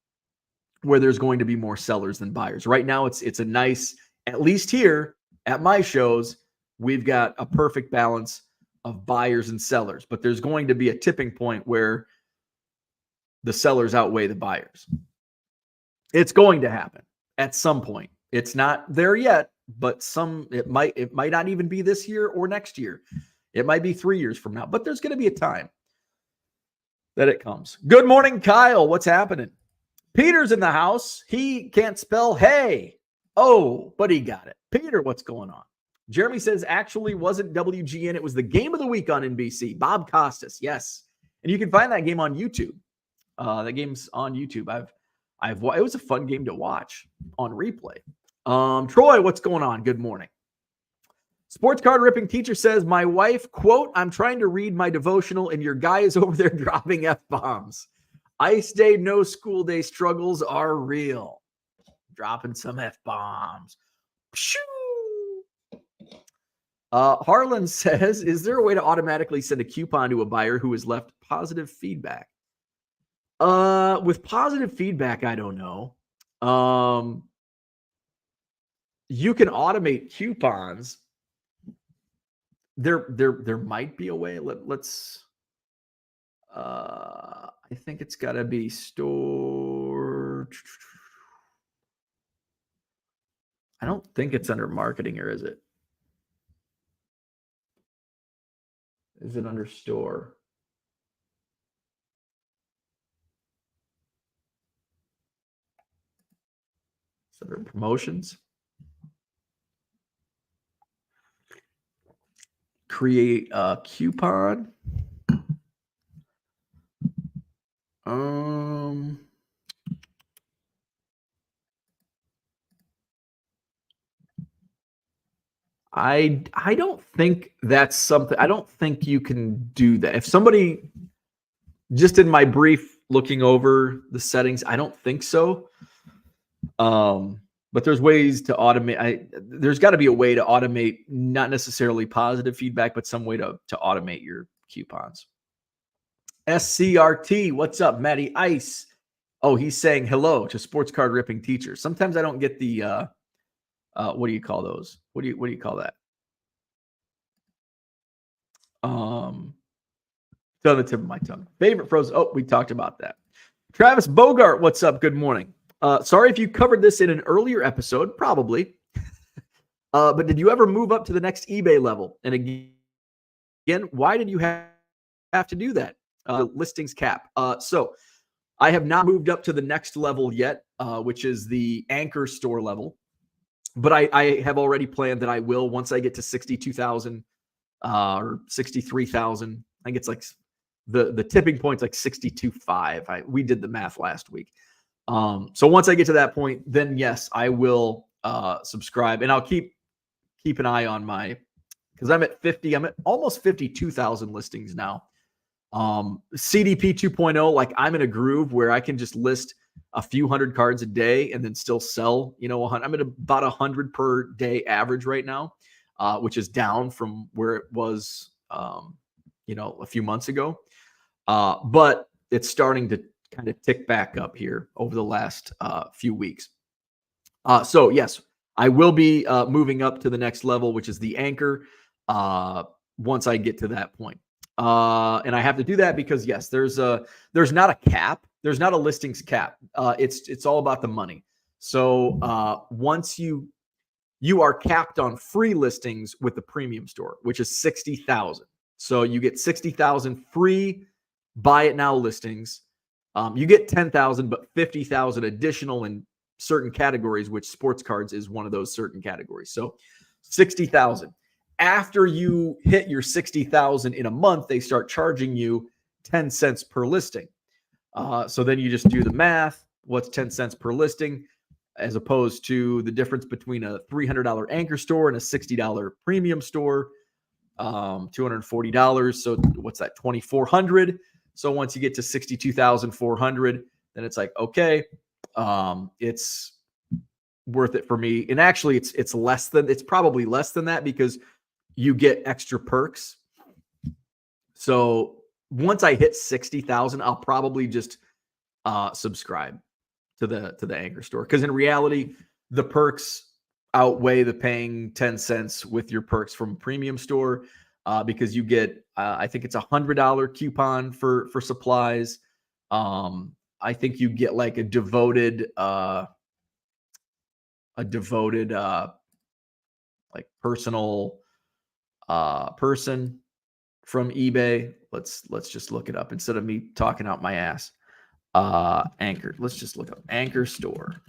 Speaker 1: where there's going to be more sellers than buyers. Right now, it's a nice, at least here at my shows, we've got a perfect balance of buyers and sellers. But there's going to be a tipping point where the sellers outweigh the buyers. It's going to happen at some point. It's not there yet, but it might not even be this year or next year. It might be 3 years from now, but there's going to be a time that it comes. Good morning, Kyle. What's happening? Peter's in the house. He can't spell hey. Oh, but he got it. Peter, what's going on? Jeremy says, actually wasn't WGN. It was the game of the week on NBC. Bob Costas. Yes. And you can find that game on YouTube. That game's on YouTube. It was a fun game to watch on replay. Troy, what's going on? Good morning. Sports card ripping teacher says, my wife, quote, I'm trying to read my devotional and your guy is over there dropping F-bombs. Ice day, no school day struggles are real. Dropping some F-bombs. Harlan says, is there a way to automatically send a coupon to a buyer who has left positive feedback? With positive feedback, I don't know. You can automate coupons. There might be a way. Let's. I think it's got to be stored. I don't think it's under marketing, or is it? Is it under store? It's under promotions. Create a coupon. I don't think that's something. I don't think you can do that. If somebody, just in my brief looking over the settings, I don't think so. But there's ways to automate. There's got to be a way to automate, not necessarily positive feedback, but some way to automate your coupons. SCRT, what's up, Matty Ice? Oh, he's saying hello to sports card ripping teachers. Sometimes I don't get the what do you call those? What do you call that? It's on the tip of my tongue. Favorite frozen. Oh, we talked about that. Travis Bogart, what's up? Good morning. Sorry if you covered this in an earlier episode, probably. But did you ever move up to the next eBay level? And again, why did you have to do that? Listings cap. So I have not moved up to the next level yet. which is the Anchor store level. But I have already planned that I will, once I get to 62,000 or 63,000. I think it's like the tipping point's like 62.5. We did the math last week. So once I get to that point, then yes, I will subscribe, and I'll keep an eye on because I'm at 50. I'm at almost 52,000 listings now. CDP 2.0, like I'm in a groove where I can just list a few hundred cards a day and then still sell, I'm at about 100 per day average right now, which is down from where it was, a few months ago. But it's starting to kind of tick back up here over the last few weeks. So yes, I will be moving up to the next level, which is the Anchor, once I get to that point. And I have to do that because yes, there's not a cap. There's not a listings cap. It's all about the money. So once you are capped on free listings with the premium store, which is 60,000. So you get 60,000 free buy it now listings. You get 10,000, but 50,000 additional in certain categories, which sports cards is one of those certain categories. So 60,000. After you hit your 60,000 in a month, they start charging you 10 cents per listing. So then you just do the math. What's 10 cents per listing as opposed to the difference between a $300 Anchor store and a $60 premium store, $240. So what's that? $2,400. So once you get to 62,400, then it's like, okay, it's worth it for me. And actually it's probably less than that because you get extra perks. So once I hit 60,000, I'll probably just subscribe to the Anchor store. Because in reality, the perks outweigh the paying 10 cents with your perks from premium store, because you get, I think it's $100 coupon for supplies. I think you get like a devoted like personal person from eBay. Let's just look it up instead of me talking out my ass. Anchor. Let's just look up Anchor store.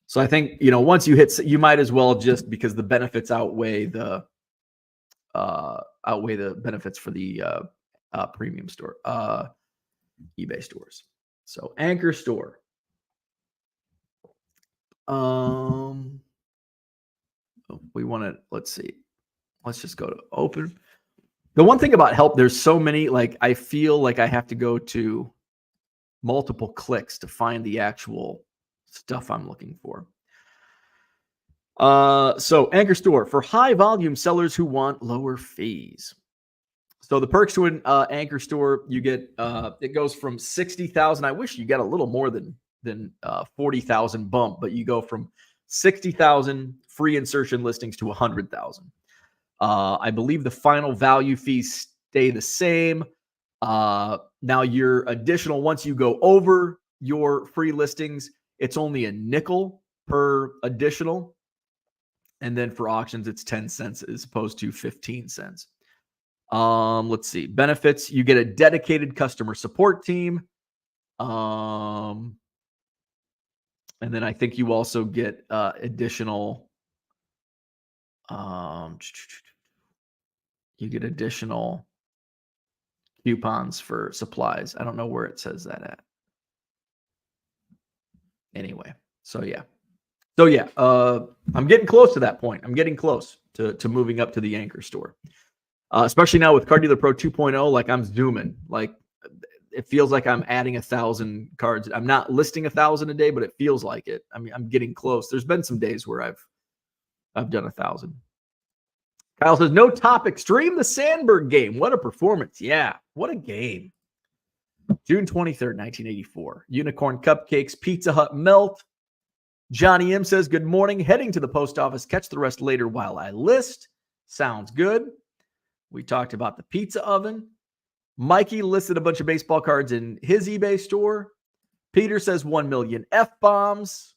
Speaker 1: So I think, once you hit, you might as well, just because the benefits outweigh the benefits for the premium store, eBay stores. So Anchor store. We want to, let's see. Let's just go to open. The one thing about help, there's so many, like I feel like I have to go to multiple clicks to find the actual stuff I'm looking for. So Anchor store for high volume sellers who want lower fees. So the perks to an Anchor store, you get it goes from 60,000. I wish you got a little more than 40,000 bump, but you go from 60,000 free insertion listings to 100,000. I believe the final value fees stay the same. Now your additional, once you go over your free listings, it's only a nickel per additional. And then for auctions, it's 10 cents as opposed to 15 cents. Let's see. Benefits, you get a dedicated customer support team. And then I think you also get additional coupons for supplies. I don't know where it says that at. Anyway, so yeah. I'm getting close to that point. I'm getting close to moving up to the Anchor store. Especially now with Card Dealer Pro 2.0, like I'm zooming. Like it feels like I'm adding 1,000 cards. I'm not listing 1,000 a day, but it feels like it. I mean, I'm getting close. There's been some days where I've done 1,000. Kyle says, no topic. Stream the Sandberg game. What a performance. Yeah, what a game. June 23rd, 1984. Unicorn Cupcakes, Pizza Hut Melt. Johnny M says, good morning. Heading to the post office. Catch the rest later while I list. Sounds good. We talked about the pizza oven. Mikey listed a bunch of baseball cards in his eBay store. Peter says 1 million F-bombs.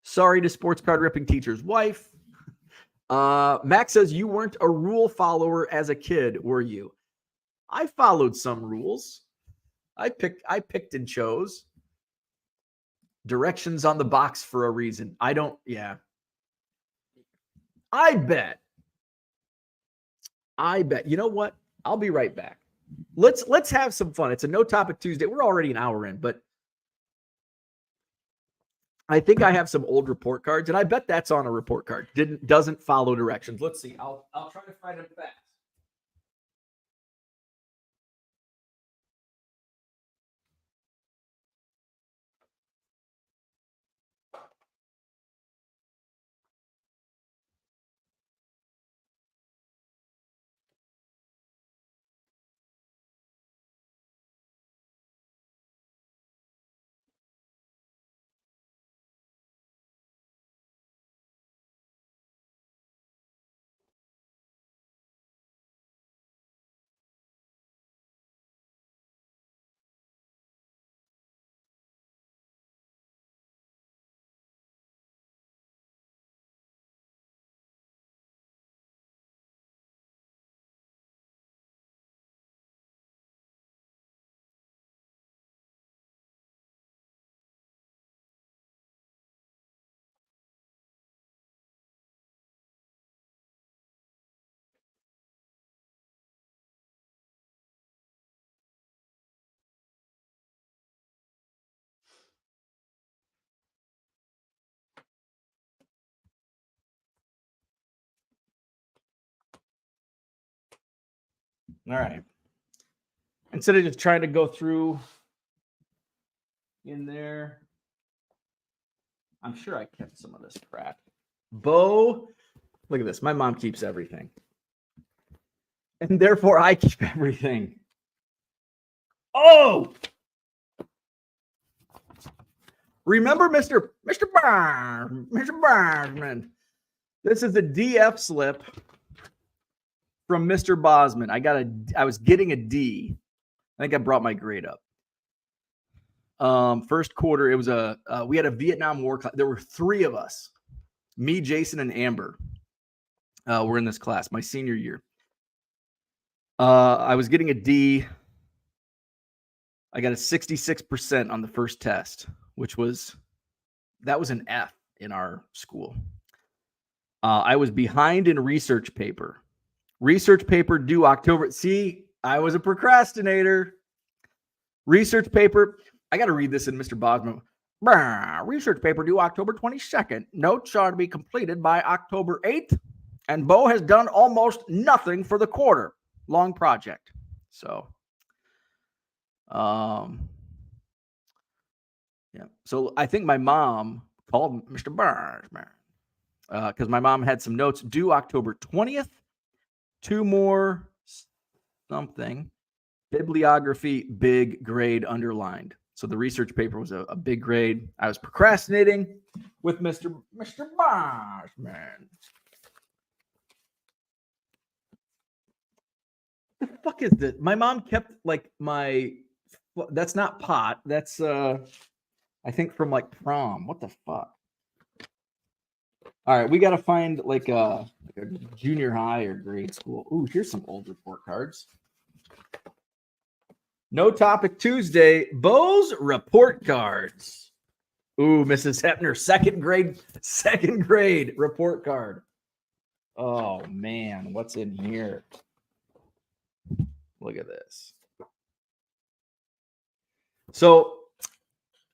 Speaker 1: Sorry to sports card ripping teacher's wife. Max says, you weren't a rule follower as a kid, were you? I followed some rules. I picked and chose. Directions on the box for a reason. Yeah. I bet. You know what? I'll be right back. Let's have some fun. It's a No Topic Tuesday. We're already an hour in, but I think I have some old report cards, and I bet that's on a report card. Doesn't follow directions. Let's see. I'll try to find them fast. All right. Instead of just trying to go through in there, I'm sure I kept some of this crap. Bo, look at this. My mom keeps everything. And therefore I keep everything. Oh! Remember Mr. Barsman. This is a DF slip from Mr. Bosman. I was getting a D. I think I brought my grade up. First quarter, it was we had a Vietnam War class. There were 3 of us. Me, Jason, and Amber were in this class my senior year. I was getting a D. I got a 66% on the first test, which was an F in our school. I was behind in research paper. Research paper due October. See, I was a procrastinator. Research paper. I got to read this in Mr. Bosman. Research paper due October 22nd. Notes are to be completed by October 8th. And Bo has done almost nothing for the quarter. Long project. So, yeah. So I think my mom called Mr. Bosman because my mom had some notes due October 20th. 2 more something. Bibliography, big grade underlined. So the research paper was a big grade. I was procrastinating with Mr. Bosman. What the fuck is this? My mom kept like that's not pot. That's I think from like prom. What the fuck? All right, we got to find like a junior high or grade school. Ooh, here's some old report cards. No Topic Tuesday, Bo's report cards. Ooh, Mrs. Hepner, second grade report card. Oh man, what's in here? Look at this. So,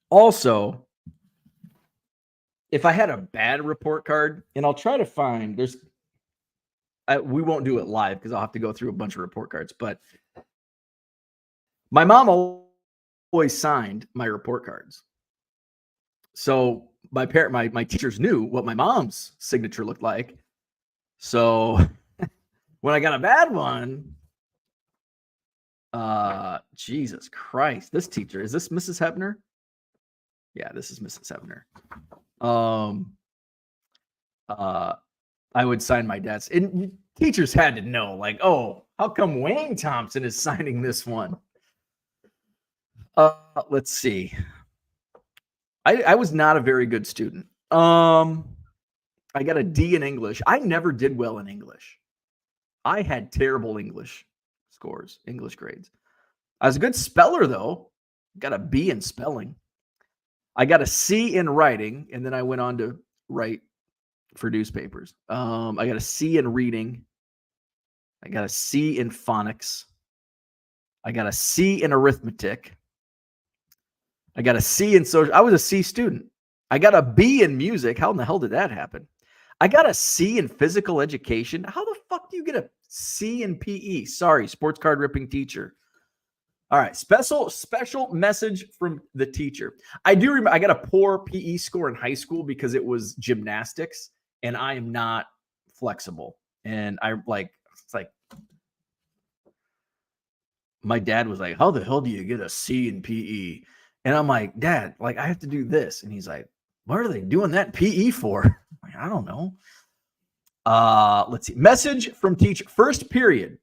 Speaker 1: also, if I had a bad report card, and I'll try to find, we won't do it live because I'll have to go through a bunch of report cards, but my mom always signed my report cards. So my teachers knew what my mom's signature looked like. So when I got a bad one, Jesus Christ, this teacher, is this Mrs. Hepner? Yeah, this is Mrs. Hepner. I would sign my dad's, and teachers had to know, like, oh, how come Wayne Thompson is signing this one? Let's see. I was not a very good student. I got a D in English. I never did well in English. I had terrible English scores, English grades. I was a good speller, though. Got a B in spelling. I got a C in writing, and then I went on to write for newspapers. I got a C in reading. I got a C in phonics. I got a C in arithmetic. I got a C in social. I was a C student. I got a B in music. How in the hell did that happen? I got a C in physical education. How the fuck do you get a C in PE? Sorry, sports card ripping teacher. All right, special message from the teacher. I do remember I got a poor PE score in high school because it was gymnastics, and I am not flexible. And it's like my dad was like, "How the hell do you get a C in PE?" And I'm like, "Dad, like I have to do this." And he's like, "What are they doing that PE for?" I'm like, I don't know. Let's see. Message from teacher. First period.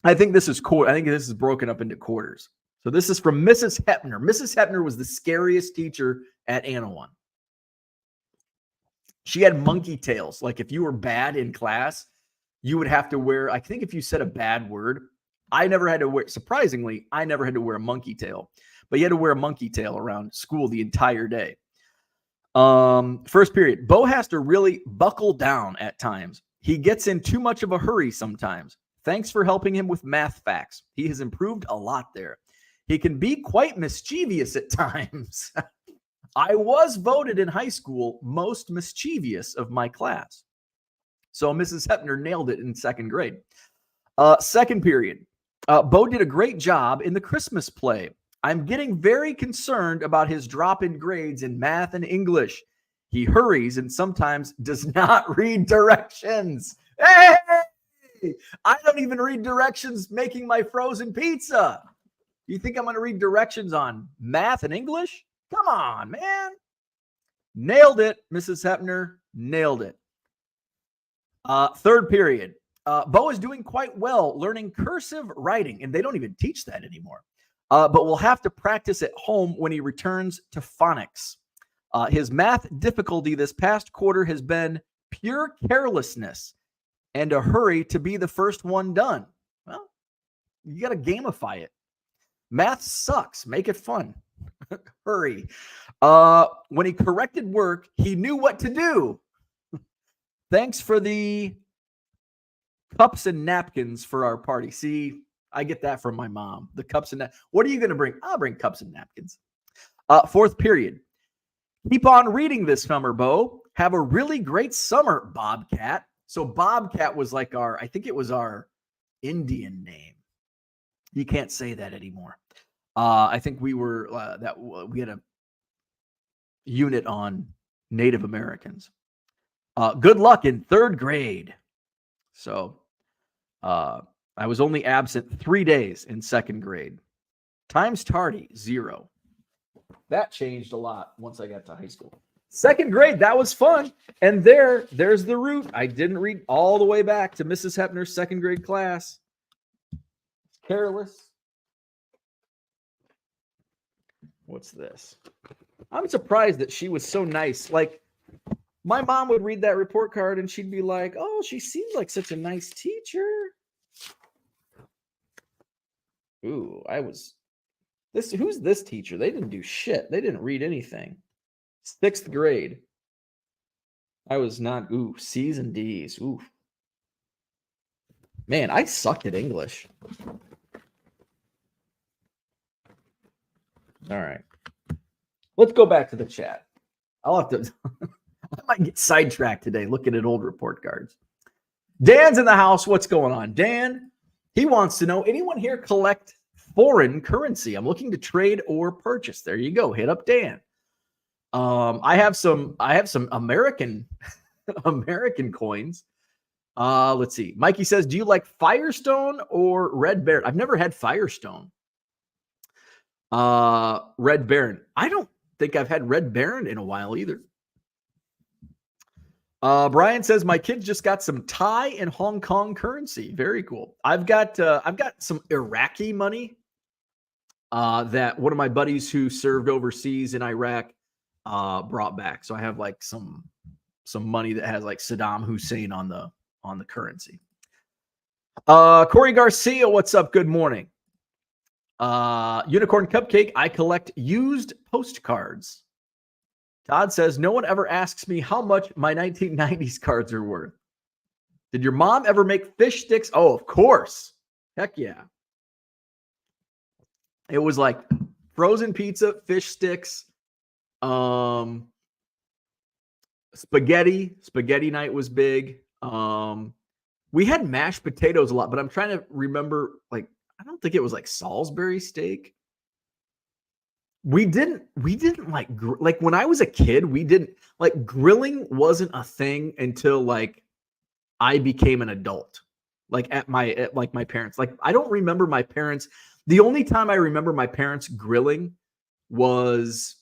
Speaker 1: I think this is cool. I think this is broken up into quarters. So this is from Mrs. Hepner. Mrs. Hepner was the scariest teacher at Anawan. She had monkey tails. Like if you were bad in class, you would have to wear, I think if you said a bad word, surprisingly, I never had to wear a monkey tail, but you had to wear a monkey tail around school the entire day. First period. Bo has to really buckle down at times. He gets in too much of a hurry sometimes. Thanks for helping him with math facts. He has improved a lot there. He can be quite mischievous at times. I was voted in high school most mischievous of my class. So Mrs. Hepner nailed it in second grade. Second period. Bo did a great job in the Christmas play. I'm getting very concerned about his drop in grades in math and English. He hurries and sometimes does not read directions. Hey! I don't even read directions making my frozen pizza. You think I'm going to read directions on math and English? Come on, man. Nailed it, Mrs. Hepner. Nailed it. Third period. Bo is doing quite well learning cursive writing, and they don't even teach that anymore. But we'll have to practice at home when he returns to phonics. His math difficulty this past quarter has been pure carelessness and a hurry to be the first one done. Well, you got to gamify it. Math sucks. Make it fun. Hurry. When he corrected work, he knew what to do. Thanks for the cups and napkins for our party. See, I get that from my mom. The cups and napkins. What are you going to bring? I'll bring cups and napkins. Fourth period. Keep on reading this summer, Bo. Have a really great summer, Bobcat. So Bobcat was like I think it was our Indian name. You can't say that anymore. I think we had a unit on Native Americans. Good luck in third grade. So I was only absent 3 days in second grade. Times tardy, 0. That changed a lot once I got to high school. Second grade, that was fun. And there's the root. I didn't read all the way back to Mrs. Hepner's second grade class. Careless. What's this? I'm surprised that she was so nice. Like, my mom would read that report card and she'd be like, oh, she seems like such a nice teacher. Ooh, who's this teacher? They didn't do shit. They didn't read anything. 6th grade. I was not, C's and D's. Ooh. Man, I sucked at English. All right. Let's go back to the chat. I'll have to, I might get sidetracked today looking at old report cards. Dan's in the house. What's going on? Dan, he wants to know, anyone here collect foreign currency? I'm looking to trade or purchase. There you go. Hit up Dan. I have some American coins. Let's see. Mikey says, do you like Firestone or Red Baron? I've never had Firestone. Red Baron. I don't think I've had Red Baron in a while either. Brian says, my kids just got some Thai and Hong Kong currency. Very cool. I've got some Iraqi money that one of my buddies who served overseas in Iraq brought back. So I have like some money that has like Saddam Hussein on the currency. Corey Garcia, what's up? Good morning. Unicorn Cupcake, I collect used postcards. Todd says, no one ever asks me how much my 1990s cards are worth. Did your mom ever make fish sticks? Oh, of course. Heck yeah. It was like frozen pizza, fish sticks, spaghetti. Spaghetti night was big. We had mashed potatoes a lot, but I'm trying to remember, like, I don't think it was like Salisbury steak. We didn't like when I was a kid, we didn't like grilling wasn't a thing until like I became an adult. Like at my parents. Like I don't remember my parents. The only time I remember my parents grilling was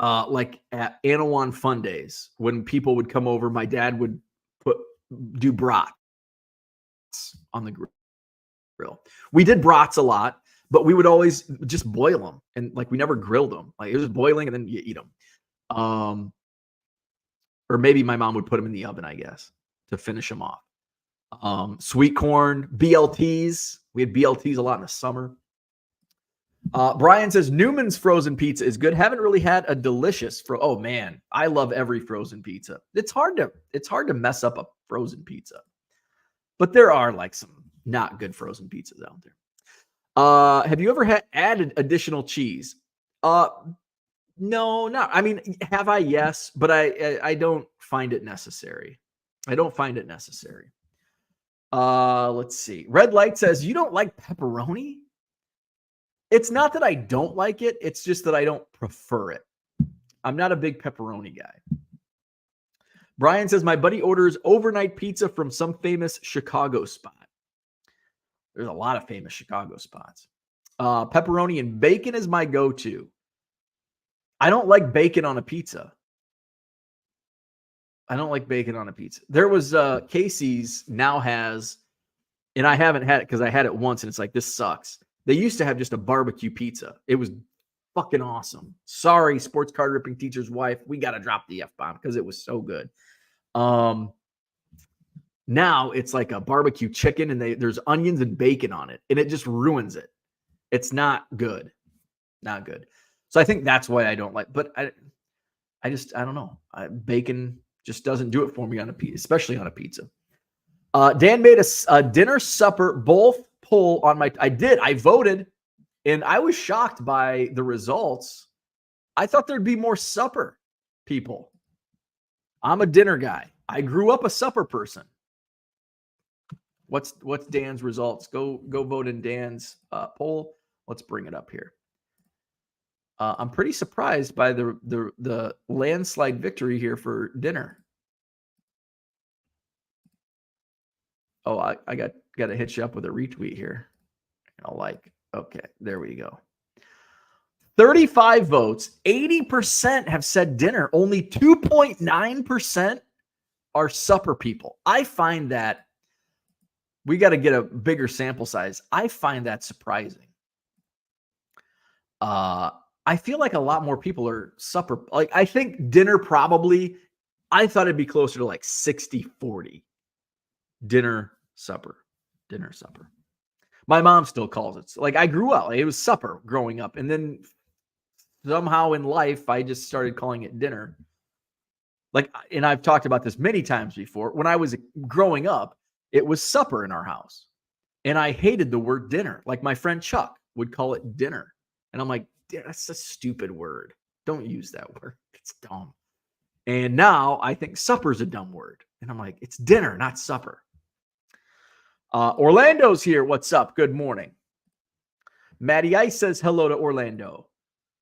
Speaker 1: like at Anawan Fun Days when people would come over. My dad would do brats on the grill. We did brats a lot, but we would always just boil them, and like we never grilled them. Like it was boiling, and then you eat them. Or maybe my mom would put them in the oven, I guess, to finish them off. Sweet corn, BLTs. We had BLTs a lot in the summer. Brian says Newman's frozen pizza is good. Haven't really had a delicious oh man, I love every frozen pizza. It's hard to mess up a frozen pizza, but there are like some not good frozen pizzas out there. Have you ever added additional cheese? No, not. I mean, have I? Yes, but I don't find it necessary. I don't find it necessary. Let's see. Red Light says you don't like pepperoni. It's not that I don't like it. It's just that I don't prefer it. I'm not a big pepperoni guy. Brian says my buddy orders overnight pizza from some famous Chicago spot. There's a lot of famous Chicago spots. Pepperoni and bacon is my go-to. I don't like bacon on a pizza. I don't like bacon on a pizza. There was Casey's now has, and I haven't had it because I had it once and it's like, this sucks. They used to have just a barbecue pizza. It was fucking awesome. Sorry, sports card ripping teacher's wife. We got to drop the F-bomb because it was so good. Now it's like a barbecue chicken and there's onions and bacon on it, and it just ruins it. It's not good. Not good. So I think that's why I don't like, but I don't know. Bacon just doesn't do it for me on a pizza, especially on a pizza. Dan made a dinner supper both poll on my, I voted, and I was shocked by the results. I thought there'd be more supper people. I'm a dinner guy. I grew up a supper person. What's Dan's results? Go vote in Dan's poll. Let's bring it up here. I'm pretty surprised by the landslide victory here for dinner. Oh, I got to hit you up with a retweet here. Okay, there we go. 35 votes, 80% have said dinner. Only 2.9% are supper people. I find that we got to get a bigger sample size. I find that surprising. I feel like a lot more people are supper. Like I think dinner probably, I thought it'd be closer to like 60-40. Dinner, supper. My mom still calls it. Like I grew up, it was supper growing up. And then somehow in life, I just started calling it dinner. Like, and I've talked about this many times before. When I was growing up, it was supper in our house. And I hated the word dinner. Like my friend Chuck would call it dinner. And I'm like, that's a stupid word. Don't use that word. It's dumb. And now I think supper's a dumb word. And I'm like, it's dinner, not supper. Orlando's here. What's up? Good morning. Matty Ice says hello to Orlando.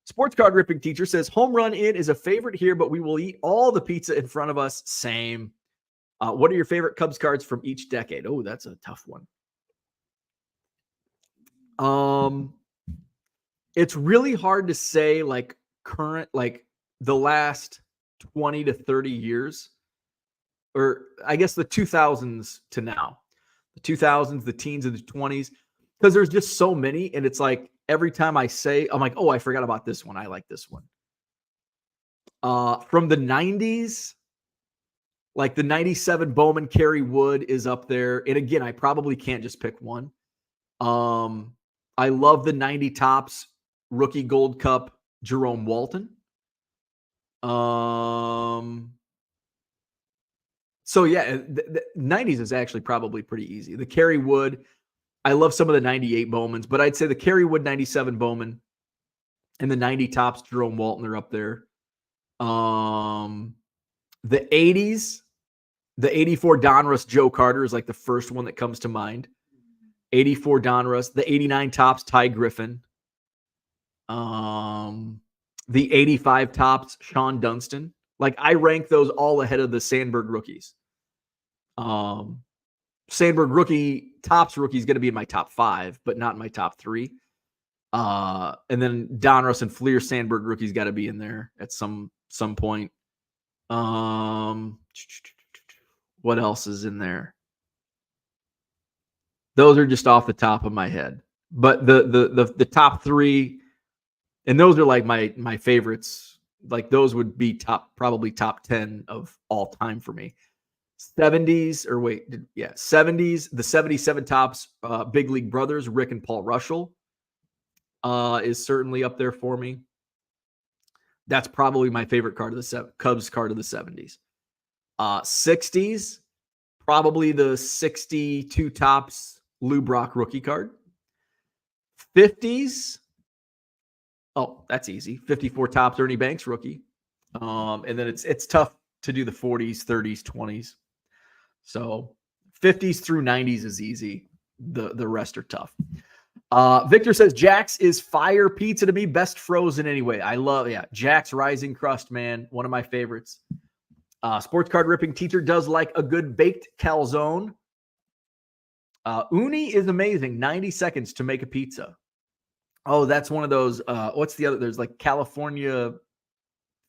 Speaker 1: Sports card ripping teacher says home run in is a favorite here, but we will eat all the pizza in front of us. Same. What are your favorite Cubs cards from each decade? Oh, that's a tough one. It's really hard to say like current, like the last 20 to 30 years, or I guess the 2000s to now, the 2000s, the teens and the 20s, because there's just so many. And it's like every time I say, I'm like, oh, I forgot about this one. I like this one. From the 90s, like the 97 Bowman Kerry Wood is up there. And again, I probably can't just pick one. I love the 90 Topps rookie Gold Cup Jerome Walton. So yeah, the 90s is actually probably pretty easy. The Kerry Wood, I love some of the 98 Bowmans, but I'd say the Kerry Wood 97 Bowman and the 90 Topps Jerome Walton are up there. The 80s, the 84 Donruss Joe Carter is like the first one that comes to mind. 84 Donruss, the 89 Topps Ty Griffin. The 85 Topps Sean Dunston. Like I rank those all ahead of the Sandberg rookies. Sandberg rookie, Topps rookie is going to be in my top 5, but not in my top 3. And then Donruss and Fleer Sandberg rookies got to be in there at some point. What else is in there? Those are just off the top of my head. But the top 3, and those are like my favorites. Like those would be probably top 10 of all time for me. 70s, the 77 Topps Big League Brothers, Rick and Paul Russell, is certainly up there for me. That's probably my favorite card of the Cubs card of the 70s. 60s, probably the 62 Topps Lou Brock rookie card. 50s, oh, that's easy. 54 Topps Ernie Banks rookie. And then it's tough to do the 40s, 30s, 20s. So 50s through 90s is easy. The rest are tough. Victor says Jack's is fire pizza to me, best frozen anyway. I love, Jack's Rising Crust, man. One of my favorites. Sports card ripping teacher does like a good baked calzone. Uni is amazing. 90 seconds to make a pizza. Oh, that's one of those. What's the other? There's like California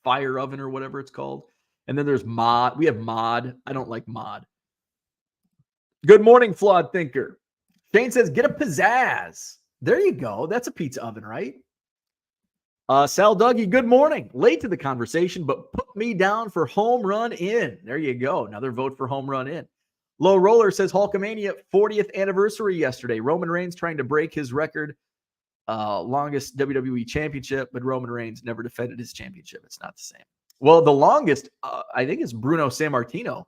Speaker 1: Fire Oven or whatever it's called. And then there's Mod. We have Mod. I don't like Mod. Good morning, Flawed Thinker. Shane says, get a pizzazz. There you go. That's a pizza oven, right? Sal Dougie, good morning. Late to the conversation, but put me down for home run in. There you go. Another vote for home run in. Low Roller says Hulkamania 40th anniversary yesterday. Roman Reigns trying to break his record. Longest WWE championship, but Roman Reigns never defended his championship. It's not the same. Well, the longest, I think it's Bruno Sammartino.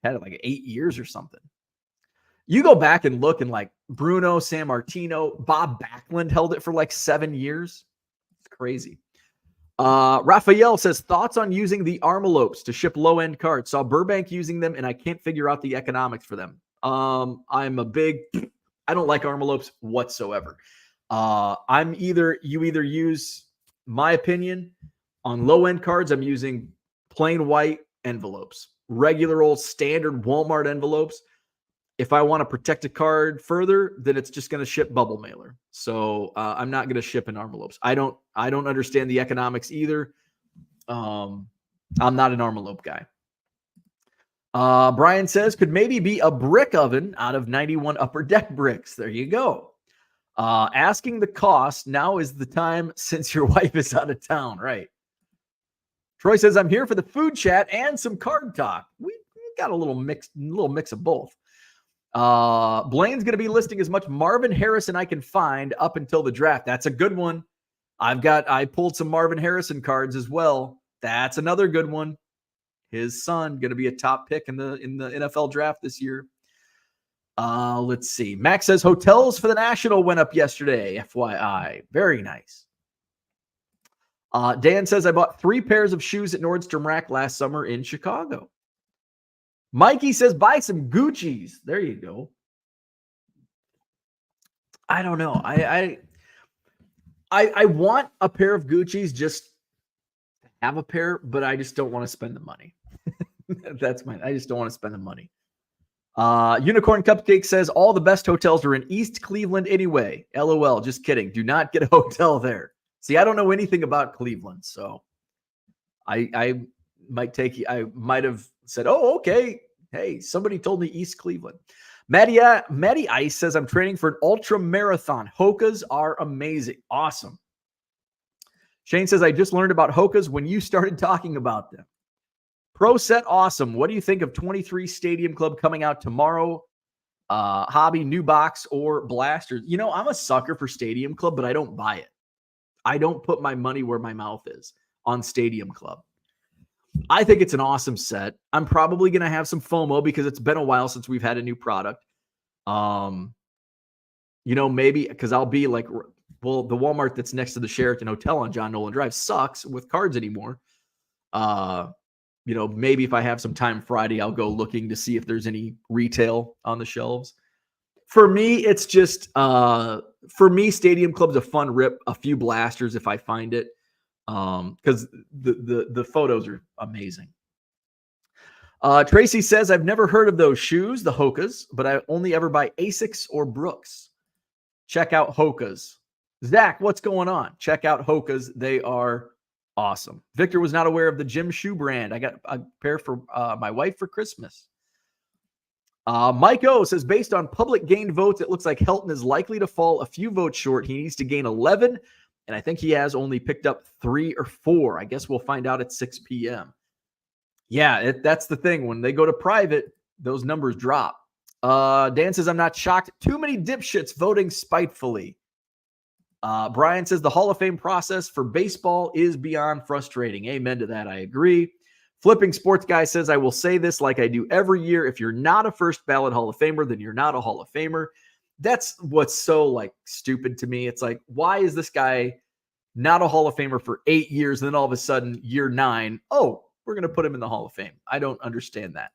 Speaker 1: Had it like 8 years or something. You go back and look and like Bruno Sammartino, Bob Backlund held it for like 7 years. It's crazy. Raphael says, thoughts on using the Armalopes to ship low-end cards. Saw Burbank using them, and I can't figure out the economics for them. I don't like Armalopes whatsoever. You either use, my opinion, on low-end cards, I'm using plain white envelopes, regular old standard Walmart envelopes. If I want to protect a card further, then it's just going to ship bubble mailer. So I'm not going to ship in envelopes. I don't understand the economics either. I'm not an envelope guy. Brian says, could maybe be a brick oven out of 91 Upper Deck bricks. There you go. Asking the cost, now is the time since your wife is out of town, right? Troy says, I'm here for the food chat and some card talk. We got a little mix of both. Blaine's going to be listing as much Marvin Harrison I can find up until the draft. That's a good one. I pulled some Marvin Harrison cards as well. That's another good one. His son going to be a top pick in the NFL draft this year. Let's see. Max says hotels for the National went up yesterday. FYI. Very nice. Dan says I bought 3 pairs of shoes at Nordstrom Rack last summer in Chicago. Mikey says, buy some Gucci's. There you go. I don't know. I want a pair of Gucci's just to have a pair, but I just don't want to spend the money. I just don't want to spend the money. Unicorn Cupcake says, all the best hotels are in East Cleveland anyway. LOL. Just kidding. Do not get a hotel there. See, I don't know anything about Cleveland, so I might have said, oh, okay. Hey, somebody told me East Cleveland. Matty Ice says, I'm training for an ultra marathon. Hokas are amazing. Awesome. Shane says, I just learned about Hokas when you started talking about them. Pro Set Awesome. What do you think of 23 Stadium Club coming out tomorrow? Hobby, new box, or blasters? You know, I'm a sucker for Stadium Club, but I don't buy it. I don't put my money where my mouth is on Stadium Club. I think it's an awesome set. I'm probably going to have some FOMO because it's been a while since we've had a new product. Maybe because I'll be like, well, the Walmart that's next to the Sheraton Hotel on John Nolan Drive sucks with cards anymore. Maybe if I have some time Friday, I'll go looking to see if there's any retail on the shelves. For me, it's just Stadium Club's a fun rip, a few blasters if I find it. Because the photos are amazing. Tracy says, I've never heard of those shoes, the Hokas, but I only ever buy Asics or Brooks. Check out Hokas. Zach, what's going on? Check out Hokas. They are awesome. Victor was not aware of the gym shoe brand. I got a pair for my wife for Christmas. Mike O says, based on public gained votes, it looks like Helton is likely to fall a few votes short. He needs to gain 11, and I think he has only picked up 3 or 4. I guess we'll find out at 6 p.m. Yeah, that's the thing. When they go to private, those numbers drop. Dan says, I'm not shocked. Too many dipshits voting spitefully. Brian says, the Hall of Fame process for baseball is beyond frustrating. Amen to that. I agree. Flipping Sports Guy says, I will say this like I do every year. If you're not a first ballot Hall of Famer, then you're not a Hall of Famer. That's what's so stupid to me. It's like, why is this guy not a Hall of Famer for 8 years? And then all of a sudden, year 9, we're going to put him in the Hall of Fame. I don't understand that.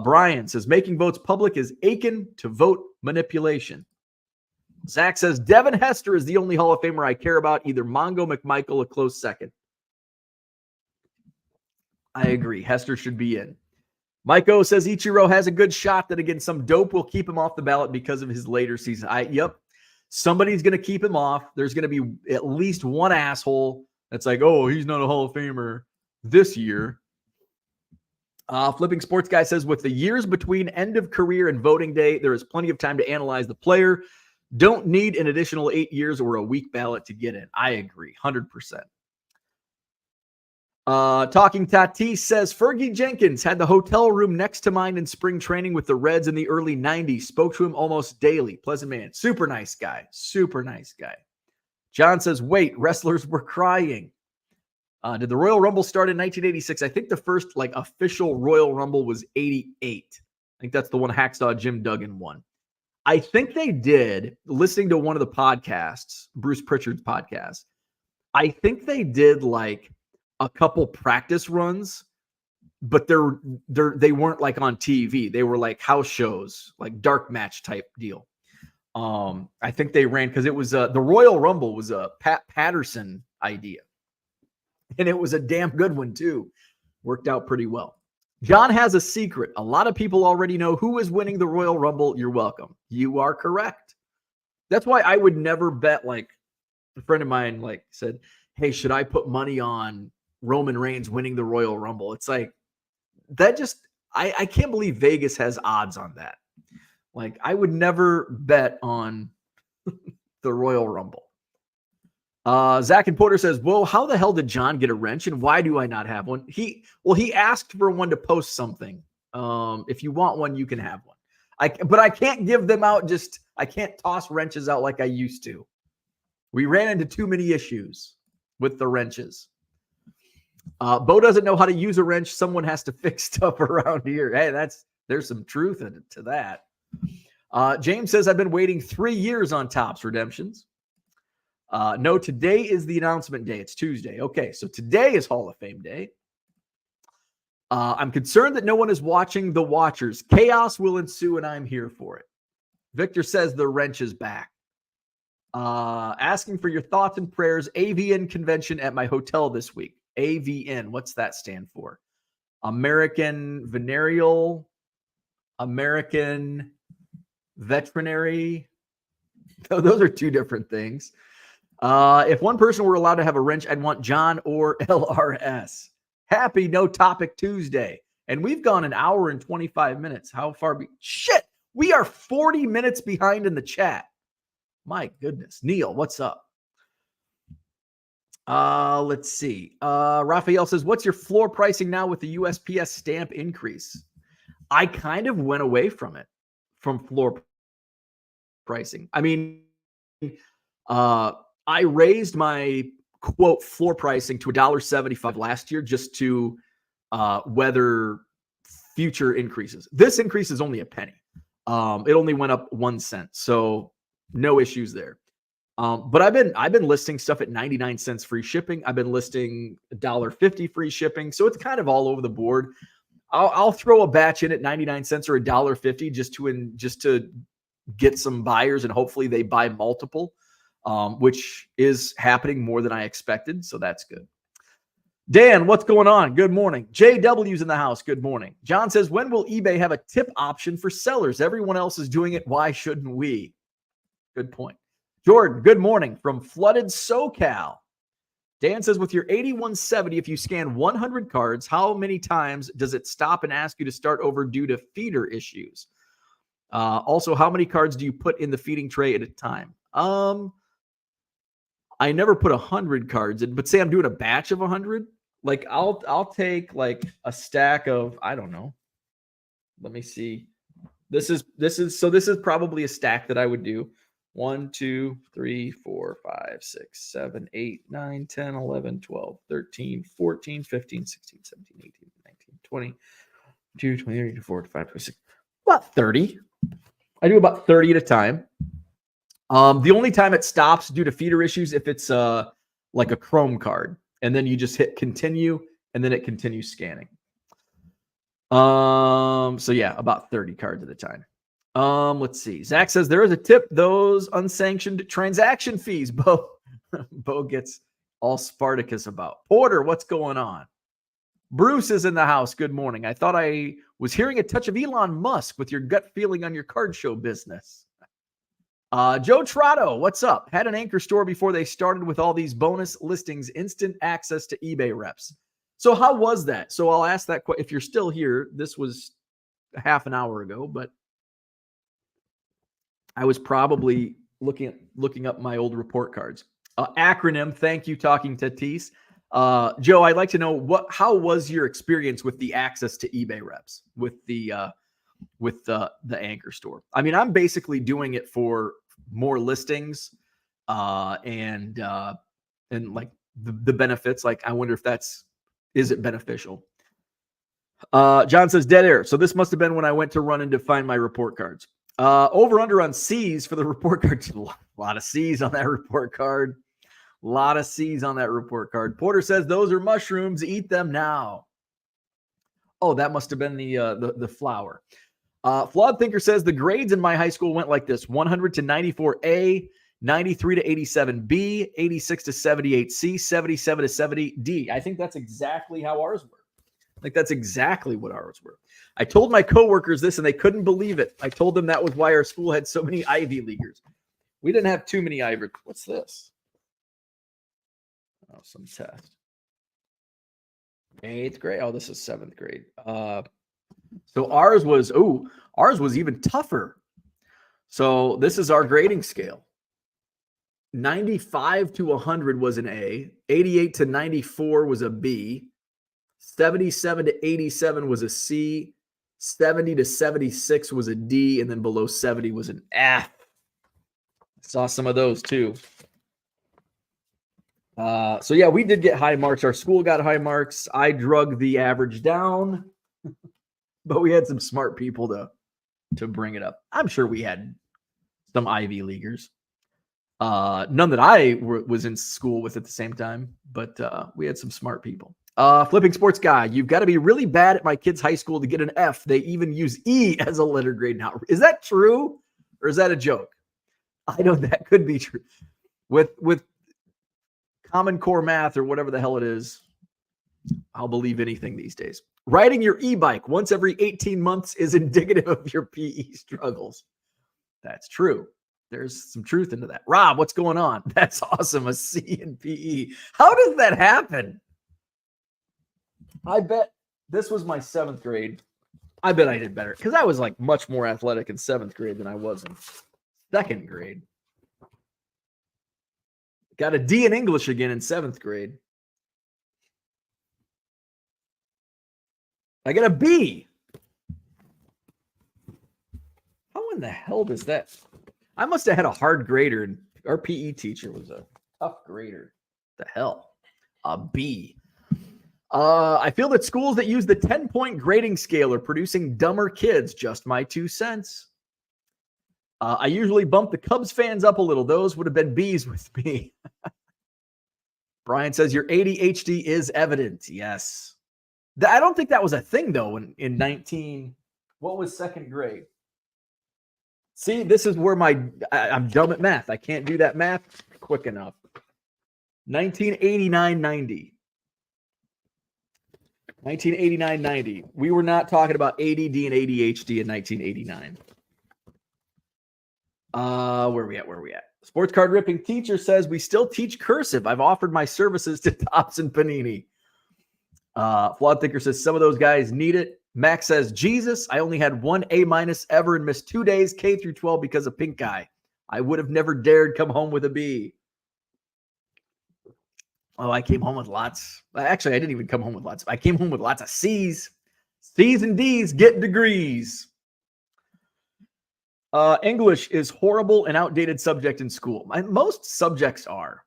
Speaker 1: Brian says, making votes public is akin to vote manipulation. Zach says, Devin Hester is the only Hall of Famer I care about. Either Mongo, McMichael, a close second. I agree. Hester should be in. Mike O says Ichiro has a good shot that, again, some dope will keep him off the ballot because of his later season. Yep. Somebody's going to keep him off. There's going to be at least one asshole that's like, oh, he's not a Hall of Famer this year. Flipping Sports Guy says, with the years between end of career and voting day, there is plenty of time to analyze the player. Don't need an additional 8 years or a weak ballot to get in. I agree, 100%. Talking Tatis says, Fergie Jenkins had the hotel room next to mine in spring training with the Reds in the early 90s. Spoke to him almost daily. Pleasant man. Super nice guy. Super nice guy. John says, wait, wrestlers were crying. Did the Royal Rumble start in 1986? I think the first official Royal Rumble was 88. I think that's the one Hacksaw Jim Duggan won. I think they did, listening to one of the podcasts, Bruce Pritchard's podcast, I think they did a couple practice runs, but they weren't on TV. They were house shows, dark match type deal. I think they ran because it was the Royal Rumble was a Pat Patterson idea. And it was a damn good one too. Worked out pretty well. John has a secret. A lot of people already know who is winning the Royal Rumble. You're welcome. You are correct. That's why I would never bet. A friend of mine said, hey, should I put money on Roman Reigns winning the Royal Rumble? It's that just, I can't believe Vegas has odds on that. I would never bet on the Royal Rumble. Zach and Porter says, whoa, how the hell did John get a wrench and why do I not have one? He asked for one to post something. If you want one, you can have one. But I can't give them out. I can't toss wrenches out like I used to. We ran into too many issues with the wrenches. Bo doesn't know how to use a wrench. Someone has to fix stuff around here. Hey, there's some truth to that. James says, I've been waiting 3 years on Topps redemptions. No, today is the announcement day. It's Tuesday. Okay, so today is Hall of Fame day. I'm concerned that no one is watching the watchers. Chaos will ensue, and I'm here for it. Victor says the wrench is back. Asking for your thoughts and prayers. AVN convention at my hotel this week. AVN, what's that stand for? American Venereal, American Veterinary. Those are two different things. If one person were allowed to have a wrench, I'd want John or LRS. Happy No Topic Tuesday. And we've gone an hour and 25 minutes. How far? Shit! We are 40 minutes behind in the chat. My goodness. Neil, what's up? Let's see. Raphael says, what's your floor pricing now with the USPS stamp increase? I kind of went away from it, from floor pricing. I mean, I raised my quote floor pricing to $1.75 last year just to weather future increases. This increase is only a penny. It only went up 1 cent, so no issues there. But I've been listing stuff at 99 cents free shipping. I've been listing $1.50 free shipping, so it's kind of all over the board. I'll throw a batch in at 99 cents or $1.50 just to get some buyers, and hopefully they buy multiple, which is happening more than I expected, so that's good. Dan, what's going on? Good morning. JW's in the house. Good morning. John says, when will eBay have a tip option for sellers? Everyone else is doing it. Why shouldn't we? Good point. Jordan, good morning from flooded SoCal. Dan says, with your 8170, if you scan 100 cards, how many times does it stop and ask you to start over due to feeder issues? Also, how many cards do you put in the feeding tray at a time? I never put 100 cards in, but say I'm doing a batch of 100. Like I'll take like a stack of, I don't know. Let me see. This is probably a stack that I would do. 1, 2, 3, 4, 5, 6, 7, 8, 9, 10, 11, 12, 13, 14, 15, 16, 17, 18, 19, 20, 22, 23, 24, 25, 26. About 30. I do about 30 at a time. The only time it stops due to feeder issues if it's like a Chrome card, and then you just hit continue, and then it continues scanning. So yeah, about 30 cards at a time. Let's see. Zach says there is a tip. Those unsanctioned transaction fees. Bo gets all Spartacus about. Porter, what's going on? Bruce is in the house. Good morning. I thought I was hearing a touch of Elon Musk with your gut feeling on your card show business. Joe Trotto, what's up? Had an anchor store before they started with all these bonus listings, instant access to eBay reps. So how was that? So I'll ask that if you're still here. This was half an hour ago, but I was probably looking up my old report cards. Acronym, thank you, Talking Tatis. Joe, I'd like to know how was your experience with the access to eBay reps with the anchor store? I mean, I'm basically doing it for more listings and like the benefits. Like, I wonder if is it beneficial? John says dead air. So this must have been when I went to run and to find my report cards. Over under on C's for the report card. A lot of C's on that report card. A lot of C's on that report card. Porter says those are mushrooms. Eat them now. Oh, that must have been the flour. Flawed Thinker says the grades in my high school went like this: 100 to 94A, 93 to 87B, 86 to 78C, 77 to 70D. I think that's exactly how ours were. Like, that's exactly what ours were. I told my coworkers this, and they couldn't believe it. I told them that was why our school had so many Ivy Leaguers. We didn't have too many Ivy. What's this? Oh, some test. 8th grade. Oh, this is 7th grade. So ours was even tougher. So this is our grading scale. 95 to 100 was an A. 88 to 94 was a B. 77 to 87 was a C. 70 to 76 was a D. And then below 70 was an F. Saw some of those too. So yeah, we did get high marks. Our school got high marks. I drug the average down, but we had some smart people to bring it up. I'm sure we had some Ivy Leaguers. None that I was in school with at the same time, but we had some smart people. Flipping Sports Guy, you've got to be really bad at my kid's high school to get an F. They even use E as a letter grade now. Is that true, or is that a joke? I know that could be true. With Common Core math or whatever the hell it is, I'll believe anything these days. Riding your e-bike once every 18 months is indicative of your PE struggles. That's true. There's some truth into that. Rob, what's going on? That's awesome. A C in PE. How does that happen? I bet this was my 7th grade. I bet I did better because I was like much more athletic in 7th grade than I was in 2nd grade. Got a D in English again in 7th grade. I got a B. How in the hell does that? I must have had a hard grader, and our PE teacher was a tough grader. The hell? A B. I feel that schools that use the 10-point grading scale are producing dumber kids. Just my 2 cents. I usually bump the Cubs fans up a little. Those would have been B's with me. Brian says your ADHD is evident. Yes. I don't think that was a thing, though, in 19... What was second grade? See, this is where I'm dumb at math. I can't do that math quick enough. 1989-90. 1989-90. We were not talking about ADD and ADHD in 1989. Where are we at? Sports card ripping teacher says we still teach cursive. I've offered my services to Tops and Panini. Flawed Thinker says some of those guys need it. Max says, Jesus, I only had 1 A- ever and missed 2 days K through 12 because of pink eye. I would have never dared come home with a B. Oh, I came home with lots. Actually, I didn't even come home with lots. I came home with lots of C's. C's and D's get degrees. English is horrible and outdated subject in school. Most subjects are.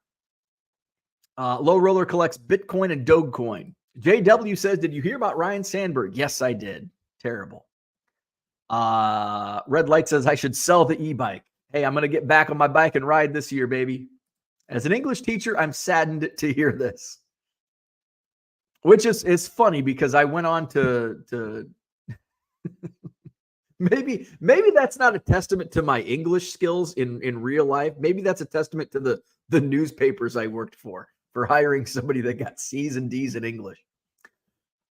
Speaker 1: Low Roller collects Bitcoin and Dogecoin. JW says, did you hear about Ryan Sandberg? Yes, I did. Terrible. Red Light says, I should sell the e-bike. Hey, I'm going to get back on my bike and ride this year, baby. As an English teacher, I'm saddened to hear this. Which is funny because I went on to maybe that's not a testament to my English skills in real life. Maybe that's a testament to the newspapers I worked for hiring somebody that got C's and D's in English.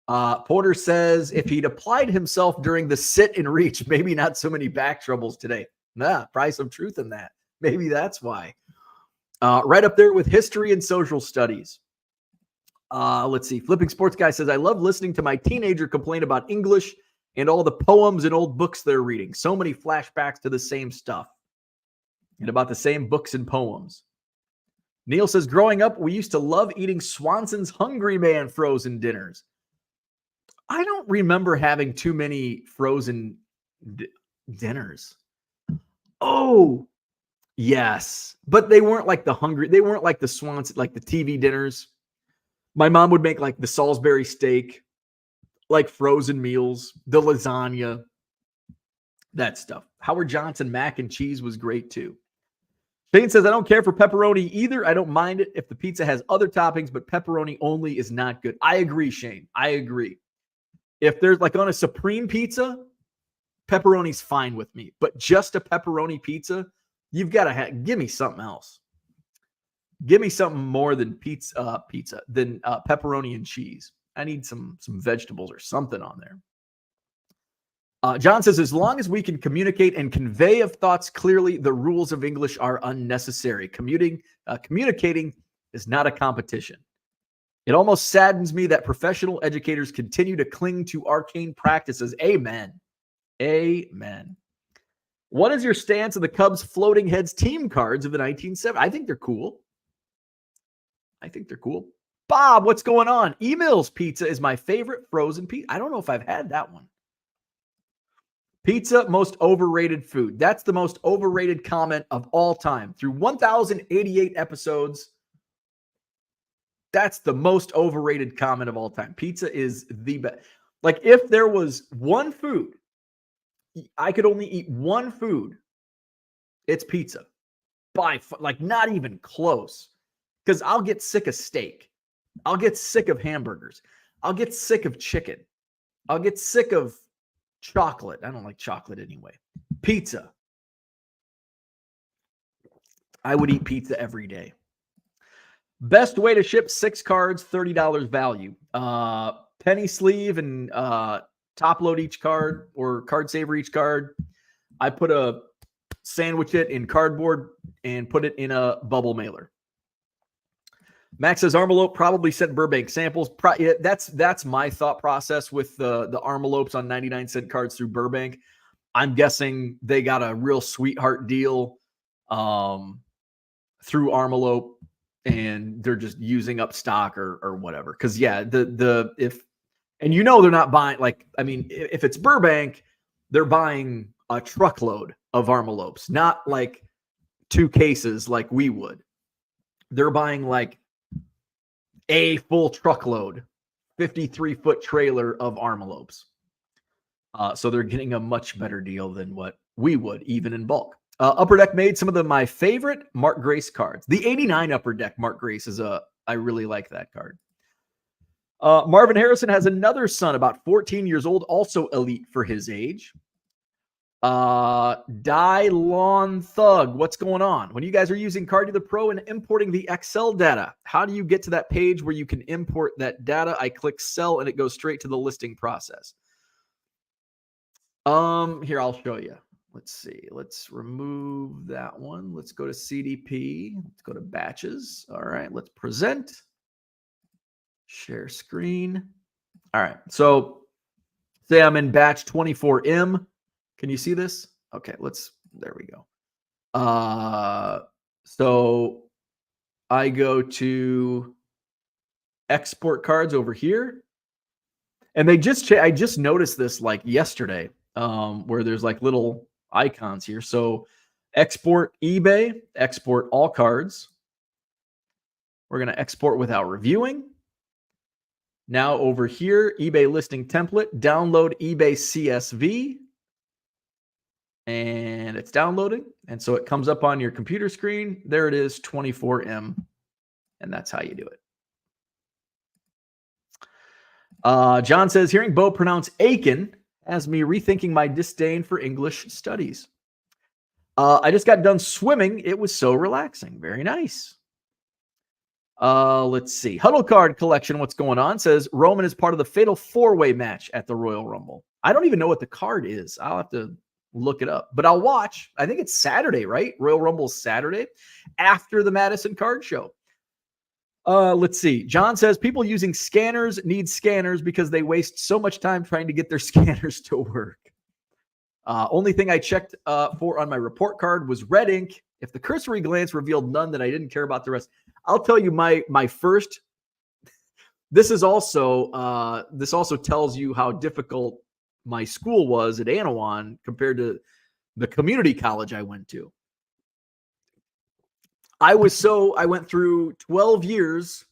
Speaker 1: Porter says if he'd applied himself during the sit and reach, maybe not so many back troubles today. Nah, probably some truth in that. Maybe that's why. Right up there with history and social studies. Let's see. Flipping Sports Guy says, I love listening to my teenager complain about English and all the poems and old books they're reading. So many flashbacks to the same stuff and about the same books and poems. Neil says, growing up, we used to love eating Swanson's Hungry Man frozen dinners. I don't remember having too many frozen dinners. Oh, yes. But they weren't like they weren't like the Swanson, like the TV dinners. My mom would make like the Salisbury steak, like frozen meals, the lasagna, that stuff. Howard Johnson mac and cheese was great too. Shane says, I don't care for pepperoni either. I don't mind it if the pizza has other toppings, but pepperoni only is not good. I agree, Shane. I agree. If there's like on a Supreme pizza, pepperoni's fine with me. But just a pepperoni pizza, you've got to give me something else. Give me something more than than pepperoni and cheese. I need some vegetables or something on there. John says, as long as we can communicate and convey of thoughts clearly, the rules of English are unnecessary. Communicating is not a competition. It almost saddens me that professional educators continue to cling to arcane practices. Amen. Amen. What is your stance on the Cubs floating heads team cards of the 1970s? I think they're cool. Bob, what's going on? Emails Pizza is my favorite frozen pizza. I don't know if I've had that one. Pizza, most overrated food. That's the most overrated comment of all time. Through 1,088 episodes, that's the most overrated comment of all time. Pizza is the best. Like, if there was one food, I could only eat one food, it's pizza. Like, not even close. Because I'll get sick of steak. I'll get sick of hamburgers. I'll get sick of chicken. I'll get sick of chocolate. I don't like chocolate anyway. Pizza. I would eat pizza every day. Best way to ship 6 cards, $30 value. Penny sleeve and top load each card or card saver each card. I put a sandwich it in cardboard and put it in a bubble mailer. Max says Armalope probably sent Burbank samples. That's my thought process with the Armalopes on 99-cent cards through Burbank. I'm guessing they got a real sweetheart deal through Armalope, and they're just using up stock or whatever. Because yeah, they're not buying, like, I mean, if it's Burbank, they're buying a truckload of Armalopes, not like 2 cases like we would. They're buying like a full truckload, 53-foot trailer of Armalopes. So they're getting a much better deal than what we would, even in bulk. Upper Deck made some of my favorite Mark Grace cards. The 89 Upper Deck Mark Grace I really like that card. Marvin Harrison has another son, about 14 years old, also elite for his age. Dylon Thug, what's going on? When you guys are using Cardula Pro and importing the Excel data, how do you get to that page where you can import that data? I click sell and it goes straight to the listing process. Here, I'll show you. Let's see. Let's remove that one. Let's go to CDP. Let's go to batches. All right, let's present. Share screen. All right. So say I'm in batch 24M. Can you see this? Okay, there we go. So I go to export cards over here. And I just noticed this like yesterday, where there's like little icons here. So export eBay, export all cards. We're going to export without reviewing. Now over here, eBay listing template, download eBay CSV. And it's downloading. And so it comes up on your computer screen. There it is, 24M. And that's how you do it. John says, hearing Bo pronounce Aiken has me rethinking my disdain for English studies. I just got done swimming. It was so relaxing. Very nice. Let's see. Huddle Card Collection, what's going on? Says Roman is part of the Fatal 4-Way match at the Royal Rumble. I don't even know what the card is. I'll have to look it up. But I'll watch. I think it's Saturday, right? Royal Rumble's Saturday after the Madison Card Show. Let's see. John says people using scanners need scanners because they waste so much time trying to get their scanners to work. Only thing I checked for on my report card was red ink. If the cursory glance revealed none, then I didn't care about the rest. I'll tell you my first. This also tells you how difficult my school was at Anawan compared to the community college I went to. I went through 12 years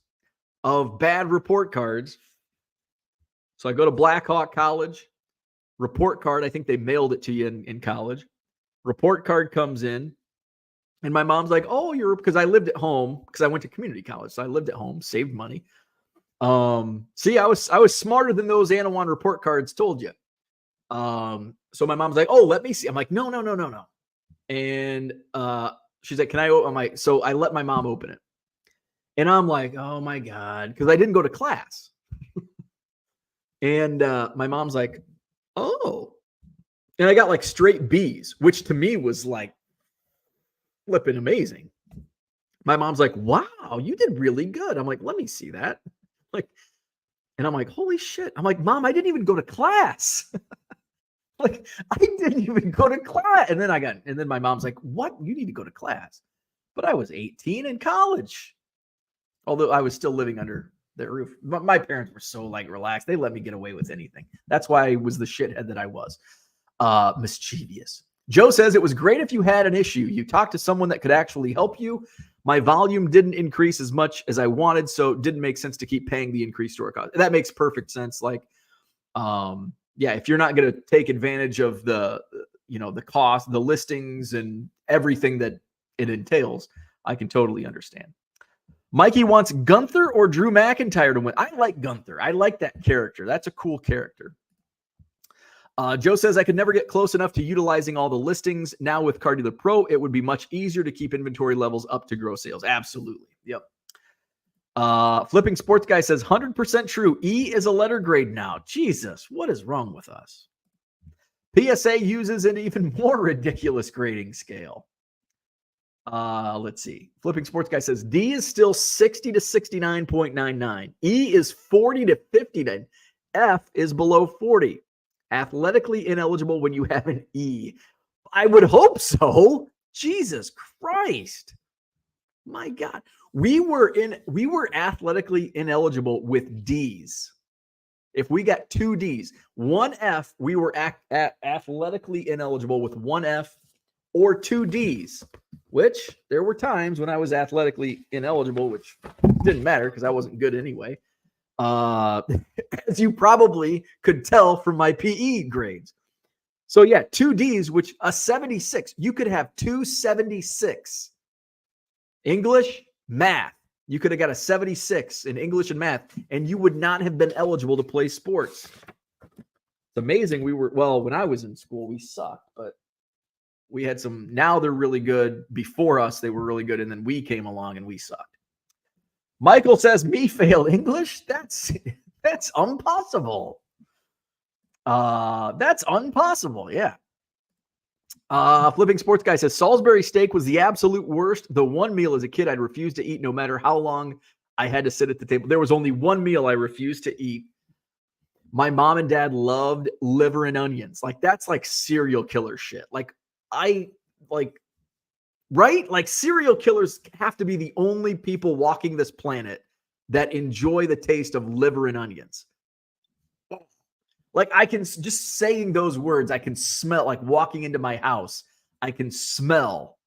Speaker 1: of bad report cards. So I go to Blackhawk College, report card. I think they mailed it to you in college. Report card comes in, and my mom's like, "Oh, because I lived at home because I went to community college, so I lived at home, saved money." See, I was smarter than those Anawan report cards told you. So my mom's like, "Oh, let me see." I'm like, "No." And she's like, "Can I open?" So I let my mom open it. And I'm like, "Oh my God," because I didn't go to class. And my mom's like, "Oh." And I got like straight B's, which to me was like flipping amazing. My mom's like, "Wow, you did really good." I'm like, "Let me see that." And I'm like, "Holy shit." I'm like, "Mom, I didn't even go to class." Like, I didn't even go to class. And then my mom's like, "What? You need to go to class." But I was 18 in college. Although I was still living under their roof. But my parents were so like relaxed. They let me get away with anything. That's why I was the shithead that I was. Mischievous. Joe says it was great if you had an issue. You talked to someone that could actually help you. My volume didn't increase as much as I wanted, so it didn't make sense to keep paying the increased store cost. That makes perfect sense. Like, yeah, if you're not going to take advantage of the cost, the listings, and everything that it entails, I can totally understand. Mikey wants Gunther or Drew McIntyre to win. I like Gunther. I like that character. That's a cool character. Joe says, I could never get close enough to utilizing all the listings. Now with Cardula Pro, it would be much easier to keep inventory levels up to grow sales. Absolutely. Yep. Flipping Sports Guy says 100% true. E is a letter grade now. Jesus, what is wrong with us? PSA uses an even more ridiculous grading scale. Let's see. Flipping Sports Guy says D is still 60 to 69.99. E is 40 to 59. F is below 40. Athletically ineligible when you have an E. I would hope so. Jesus Christ. My God. We were athletically ineligible with D's. If we got 2 D's, 1 F, we were athletically ineligible with 1 F or 2 D's, which there were times when I was athletically ineligible, which Didn't matter because I wasn't good anyway. As you probably could tell from my PE grades. So yeah, 2 Ds, which a 76. You could have 276. English, math. You could have got a 76 in English and math, and you would not have been eligible to play sports. It's amazing. When I was in school, we sucked, but we had some, now they're really good. Before us, they were really good, and then we came along and we sucked. Michael says, me fail English? That's impossible. That's impossible, yeah. Flipping Sports Guy says, Salisbury steak was the absolute worst. The one meal as a kid I'd refuse to eat no matter how long I had to sit at the table. There was only one meal I refused to eat. My mom and dad loved liver and onions. Like, that's like serial killer shit. Right? Like, serial killers have to be the only people walking this planet that enjoy the taste of liver and onions. Like, I can just saying those words, I can smell, like walking into my house, I can smell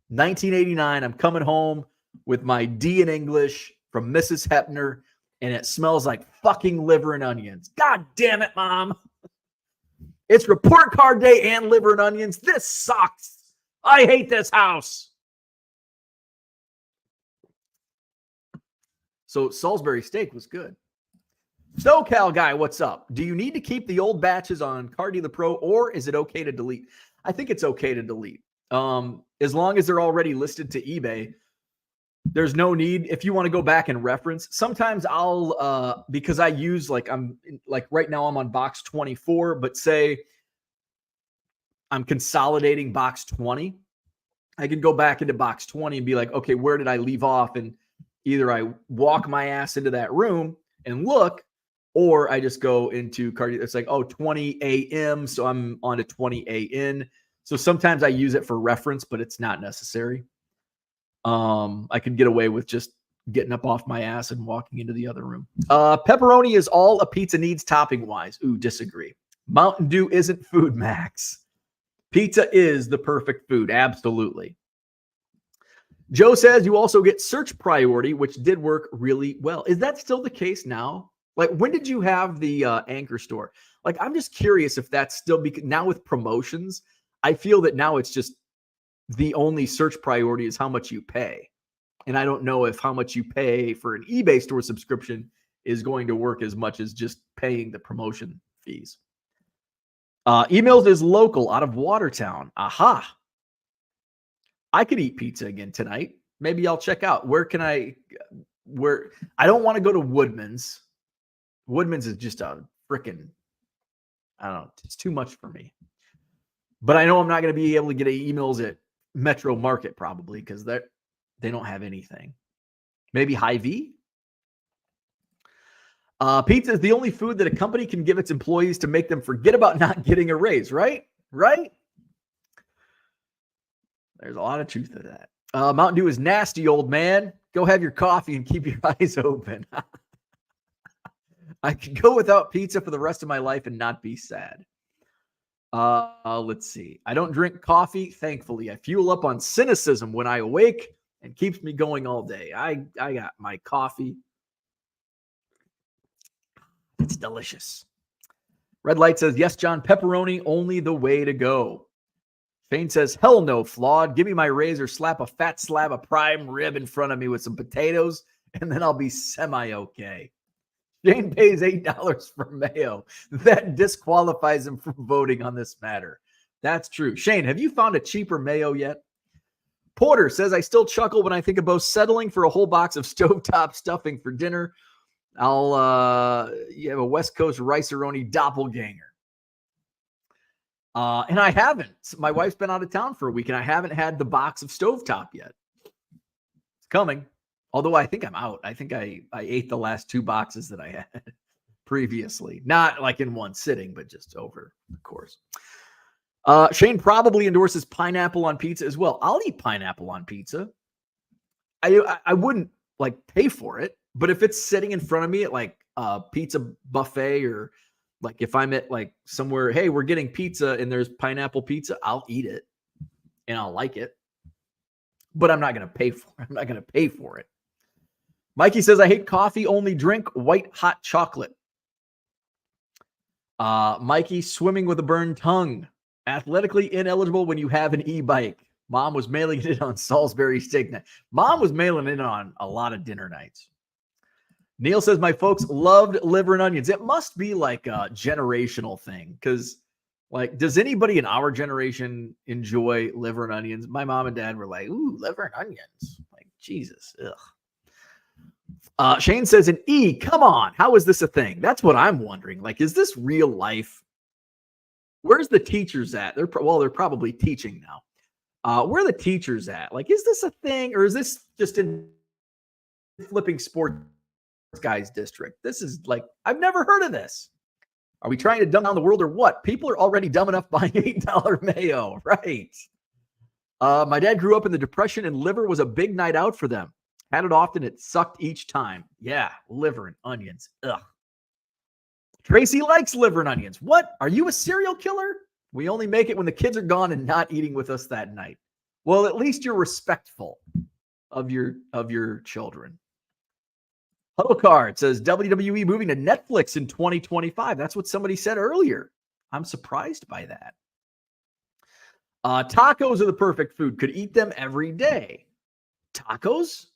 Speaker 1: 1989. I'm coming home with my D in English from Mrs. Hepner, and it smells like fucking liver and onions. God damn it, Mom. It's report card day and liver and onions. This sucks. I hate this house. So Salisbury steak was good. SoCal guy, what's up? Do you need to keep the old batches on Cardi the Pro, or is it okay to delete? I think it's okay to delete. As long as they're already listed to eBay, there's no need. If you want to go back and reference, sometimes I'll, because I use right now I'm on box 24, but say I'm consolidating box 20. I can go back into box 20 and be like, okay, where did I leave off? And either I walk my ass into that room and look, or I just go into Cardi. It's like, 20 a.m. So I'm on to 20 a.n. So sometimes I use it for reference, but it's not necessary. I could get away with just getting up off my ass and walking into the other room. Pepperoni is all a pizza needs topping wise. Ooh, disagree. Mountain Dew isn't food, Max. Pizza is the perfect food. Absolutely. Joe says you also get search priority, which did work really well. Is that still the case now? Like, when did you have the Anchor store? Like, I'm just curious if that's still, because now with promotions, I feel that now it's just the only search priority is how much you pay. And I don't know if how much you pay for an eBay store subscription is going to work as much as just paying the promotion fees. Emails is local out of Watertown. Aha. I could eat pizza again tonight. Maybe I'll check out. Where I don't want to go to Woodman's. Woodman's is just a freaking, I don't know. It's too much for me. But I know I'm not going to be able to get emails at Metro Market probably because they don't have anything. Maybe Hy-Vee? Pizza is the only food that a company can give its employees to make them forget about not getting a raise, right? Right? There's a lot of truth to that. Mountain Dew is nasty, old man. Go have your coffee and keep your eyes open. I could go without pizza for the rest of my life and not be sad. Let's see. I don't drink coffee, thankfully. I fuel up on cynicism when I awake and keeps me going all day. I got my coffee. It's delicious. Red Light says, yes, John, pepperoni, only the way to go. Shane says, hell no, flawed. Give me my razor, slap a fat slab of prime rib in front of me with some potatoes, and then I'll be semi-okay. Shane pays $8 for mayo. That disqualifies him from voting on this matter. That's true. Shane, have you found a cheaper mayo yet? Porter says, I still chuckle when I think about settling for a whole box of stovetop stuffing for dinner. I'll have a West Coast rice-a-roni doppelganger. And I haven't. My wife's been out of town for a week, and I haven't had the box of stovetop yet. It's coming. Although I think I'm out. I think I ate the last 2 boxes that I had previously. Not like in one sitting, but just over the course. Shane probably endorses pineapple on pizza as well. I'll eat pineapple on pizza. I wouldn't like pay for it, but if it's sitting in front of me at like a pizza buffet, or like if I'm at like somewhere, hey, we're getting pizza and there's pineapple pizza, I'll eat it and I'll like it. But I'm not going to pay for it. I'm not going to pay for it. Mikey says, I hate coffee, only drink white hot chocolate. Mikey, swimming with a burned tongue. Athletically ineligible when you have an e-bike. Mom was mailing it on Salisbury steak night. Mom was mailing it on a lot of dinner nights. Neil says, my folks loved liver and onions. It must be like a generational thing because, like, does anybody in our generation enjoy liver and onions? My mom and dad were like, ooh, liver and onions. Like, Jesus. Ugh. Shane says, an E, come on. How is this a thing? That's what I'm wondering. Like, is this real life? Where's the teachers at? They're probably teaching now. Where are the teachers at? Like, is this a thing or is this just in flipping sports guys district? This is like, I've never heard of this. Are we trying to dumb down the world or what? People are already dumb enough buying $8 mayo, right? My dad grew up in the Depression and liver was a big night out for them. Had it often, it sucked each time. Yeah, liver and onions. Ugh. Tracy likes liver and onions. What? Are you a serial killer? We only make it when the kids are gone and not eating with us that night. Well, at least you're respectful of your children. Huddle Card says WWE moving to Netflix in 2025. That's what somebody said earlier. I'm surprised by that. Tacos are the perfect food. Could eat them every day. Tacos?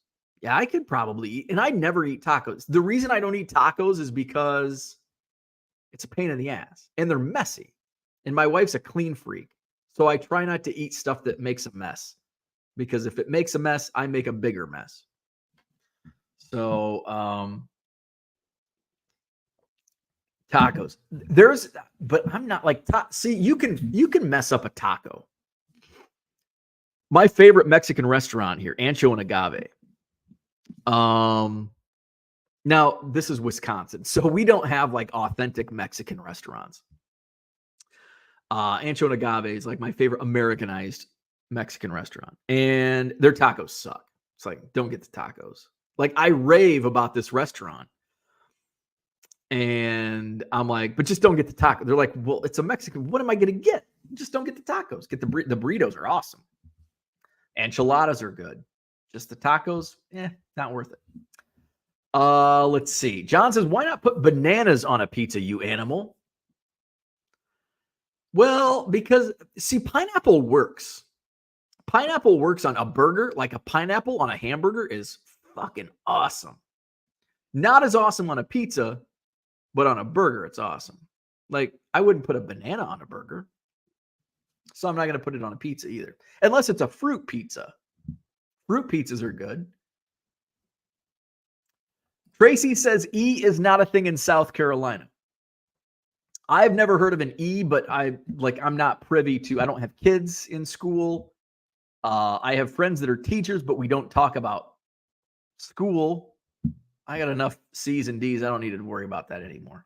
Speaker 1: Yeah, I could probably eat. And I never eat tacos. The reason I don't eat tacos is because it's a pain in the ass. And they're messy. And my wife's a clean freak. So I try not to eat stuff that makes a mess. Because if it makes a mess, I make a bigger mess. So, tacos. But I'm not like, see, you can mess up a taco. My favorite Mexican restaurant here, Ancho and Agave. Now this is Wisconsin, so we don't have like authentic Mexican restaurants. Ancho and Agave is like my favorite Americanized Mexican restaurant, and their tacos suck. It's like, don't get the tacos. Like, I rave about this restaurant, and I'm like, but just don't get the taco. They're like, well, it's a Mexican. What am I going to get? Just don't get the tacos. Get the burritos are awesome. Enchiladas are good. Just the tacos, not worth it. Let's see. John says, why not put bananas on a pizza, you animal? Well, because, see, pineapple works. Pineapple works on a burger. Like a pineapple on a hamburger is fucking awesome. Not as awesome on a pizza, but on a burger, it's awesome. Like, I wouldn't put a banana on a burger. So I'm not going to put it on a pizza either. Unless it's a fruit pizza. Fruit pizzas are good. Tracy says E is not a thing in South Carolina. I've never heard of an E, but I'm not privy to, I don't have kids in school. I have friends that are teachers, but we don't talk about school. I got enough C's and D's. I don't need to worry about that anymore.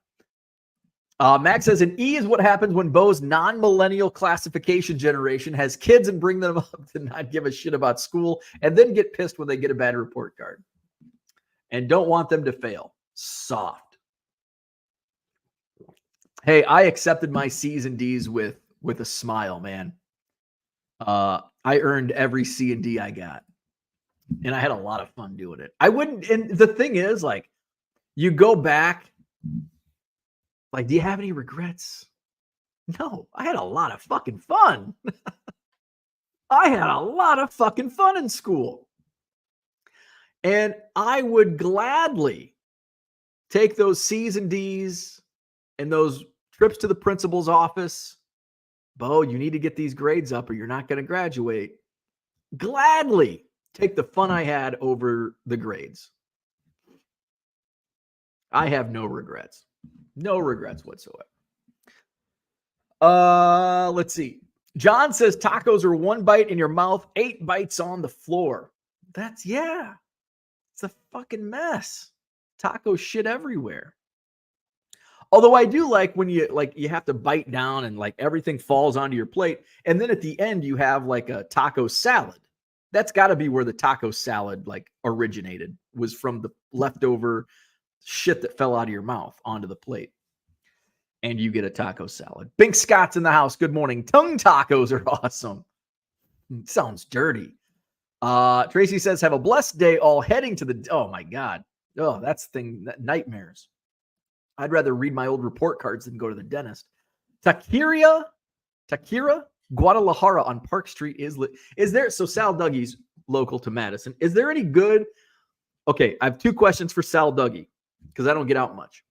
Speaker 1: Max says an E is what happens when Bo's non-millennial classification generation has kids and bring them up to not give a shit about school and then get pissed when they get a bad report card and don't want them to fail. Soft. Hey, I accepted my C's and D's with a smile, man. I earned every C and D I got. And I had a lot of fun doing it. I wouldn't, and the thing is, like, you go back, like, do you have any regrets? No, I had a lot of fucking fun. I had a lot of fucking fun in school. And I would gladly take those C's and D's and those trips to the principal's office. Bo, you need to get these grades up or you're not going to graduate. Gladly take the fun I had over the grades. I have no regrets. No regrets whatsoever. Let's see. John says tacos are 1 bite in your mouth, 8 bites on the floor. It's a fucking mess. Taco shit everywhere. Although I do like when you have to bite down and like everything falls onto your plate. And then at the end you have like a taco salad. That's got to be where the taco salad like originated, was from the leftover shit that fell out of your mouth onto the plate. And you get a taco salad. Bink Scott's in the house. Good morning. Tongue tacos are awesome. Sounds dirty. Tracy says, have a blessed day all heading to the, oh my God. Oh, that's the thing, nightmares. I'd rather read my old report cards than go to the dentist. Takira Guadalajara on Park Street is there, so Sal Dougie's local to Madison. Is there any good, okay, I have two questions for Sal Dougie because I don't get out much.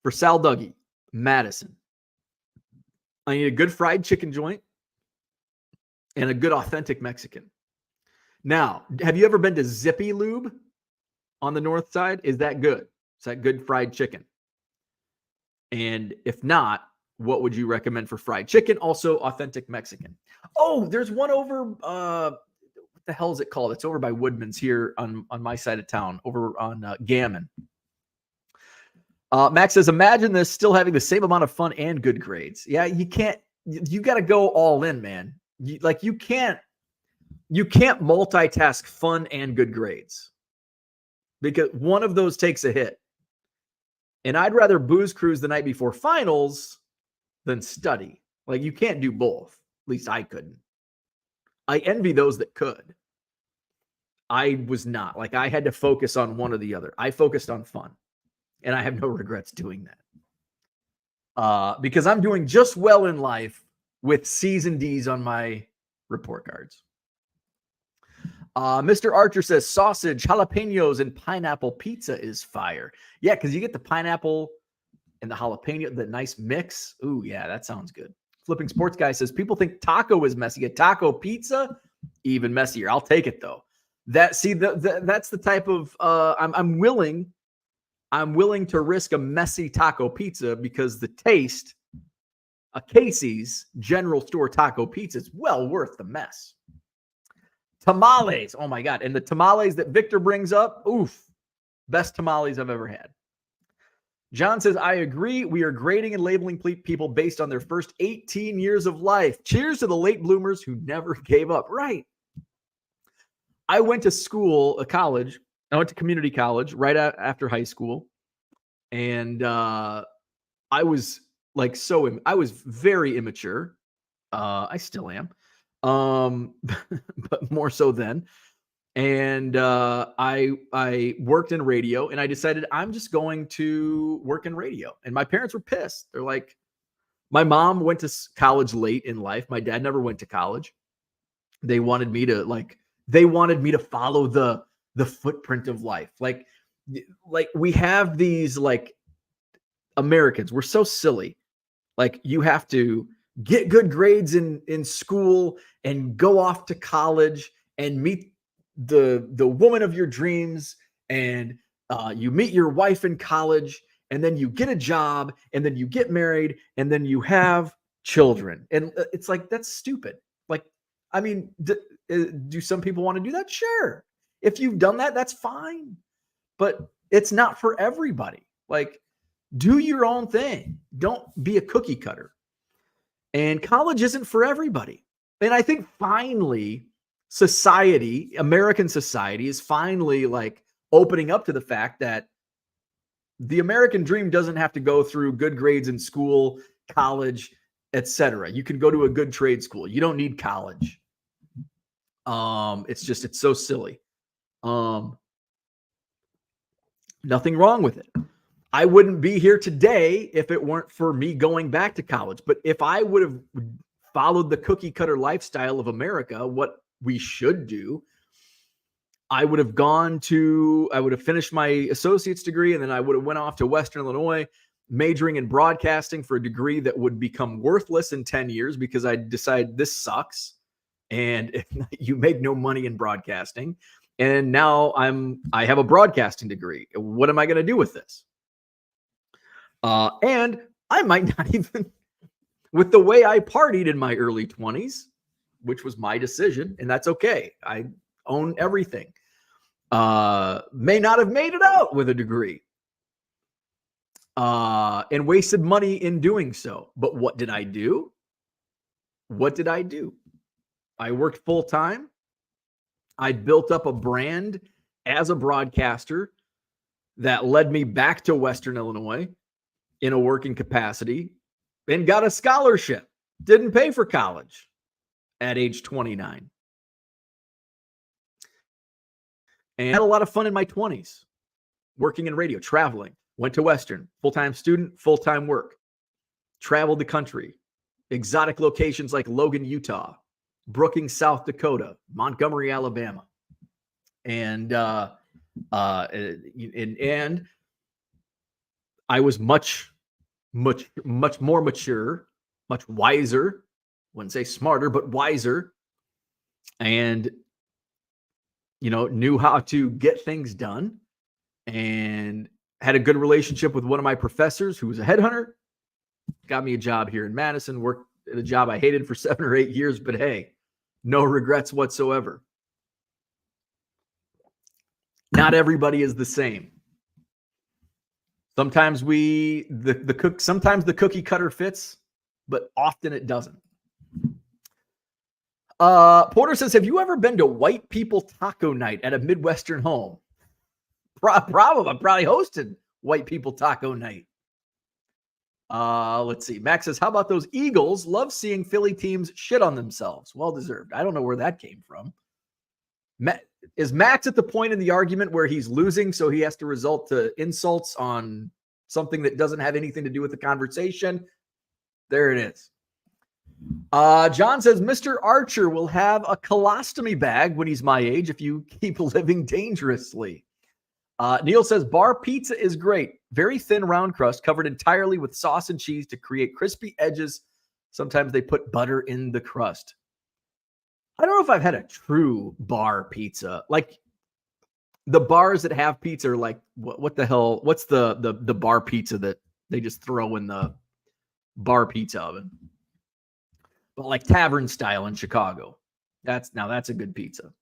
Speaker 1: For Sal Dougie, Madison, I need a good fried chicken joint and a good authentic Mexican. Now, have you ever been to Zippy Lube on the north side? Is that good? Is that good fried chicken? And if not, what would you recommend for fried chicken? Also, authentic Mexican. Oh, there's one over, what the hell is it called? It's over by Woodman's here on my side of town, over on Gammon. Max says, imagine this still having the same amount of fun and good grades. Yeah, you can't, you got to go all in, man. You can't multitask fun and good grades because one of those takes a hit. And I'd rather booze cruise the night before finals than study. Like, you can't do both. At least I couldn't. I envy those that could. I was not. Like, I had to focus on one or the other. I focused on fun. And I have no regrets doing that. Because I'm doing just well in life with C's and D's on my report cards. Mr. Archer says sausage, jalapenos, and pineapple pizza is fire. Yeah, because you get the pineapple and the jalapeno, the nice mix. Ooh, yeah, that sounds good. Flipping Sports Guy says people think taco is messy. A taco pizza, even messier. I'll take it though. That's the type of I'm willing to risk a messy taco pizza because the taste, a Casey's general store taco pizza is well worth the mess. Tamales. Oh my God. And the tamales that Victor brings up, oof, best tamales I've ever had. John says, I agree. We are grading and labeling people based on their first 18 years of life. Cheers to the late bloomers who never gave up. Right. I went to school, college. I went to community college right after high school. And I was like, I was very immature. I still am. But more so then. And I worked in radio, and I decided I'm just going to work in radio. And my parents were pissed. They're like, my mom went to college late in life. My dad never went to college. They wanted me to follow the footprint of life. Like we have these, like, Americans, we're so silly. Like, you have to get good grades in school and go off to college and meet the woman of your dreams, and you meet your wife in college, and then you get a job, and then you get married, and then you have children. And it's like, that's stupid. Like, I mean, do some people want to do that? Sure. If you've done that, that's fine. But it's not for everybody. Like, do your own thing. Don't be a cookie cutter. And college isn't for everybody. And I think finally American society is finally, like, opening up to the fact that the American dream doesn't have to go through good grades in school, college, etc. You can go to a good trade school. You don't need college. It's so silly. Nothing wrong with it. I wouldn't be here today if it weren't for me going back to college. But if I would have followed the cookie cutter lifestyle of America, what we should do, I would have finished my associate's degree, and then I would have went off to Western Illinois, majoring in broadcasting for a degree that would become worthless in 10 years because I decided this sucks. And you make no money in broadcasting. And now I have a broadcasting degree. What am I going to do with this? And I might not even, with the way I partied in my early 20s, which was my decision, and that's okay. I own everything. May not have made it out with a degree. And wasted money in doing so. But what did I do? I worked full time. I built up a brand as a broadcaster that led me back to Western Illinois in a working capacity and got a scholarship. Didn't pay for college at age 29. and had a lot of fun in my 20s, working in radio, traveling, went to Western, full-time student, full-time work, traveled the country, exotic locations like Logan, Utah, Brookings, South Dakota, Montgomery, Alabama. And I was much more mature, much wiser. Wouldn't say smarter, but wiser. And, knew how to get things done, and had a good relationship with one of my professors who was a headhunter. Got me a job here in Madison, worked at a job I hated for 7 or 8 years, but hey, no regrets whatsoever. Not everybody is the same. Sometimes sometimes the cookie cutter fits, but often it doesn't. Porter says, have you ever been to White People Taco Night at a Midwestern home? Probably. I probably hosted White People Taco Night. Let's see. Max says, how about those Eagles? Love seeing Philly teams shit on themselves. Well deserved. I don't know where that came from. Is Max at the point in the argument where he's losing, so he has to resort to insults on something that doesn't have anything to do with the conversation? There it is. John says, Mr. Archer will have a colostomy bag when he's my age if you keep living dangerously. Neil says, bar pizza is great. Very thin round crust covered entirely with sauce and cheese to create crispy edges. Sometimes they put butter in the crust. I don't know if I've had a true bar pizza. Like the bars that have pizza are like, what the hell? What's the bar pizza that they just throw in the bar pizza oven? But like tavern style in Chicago. That's a good pizza.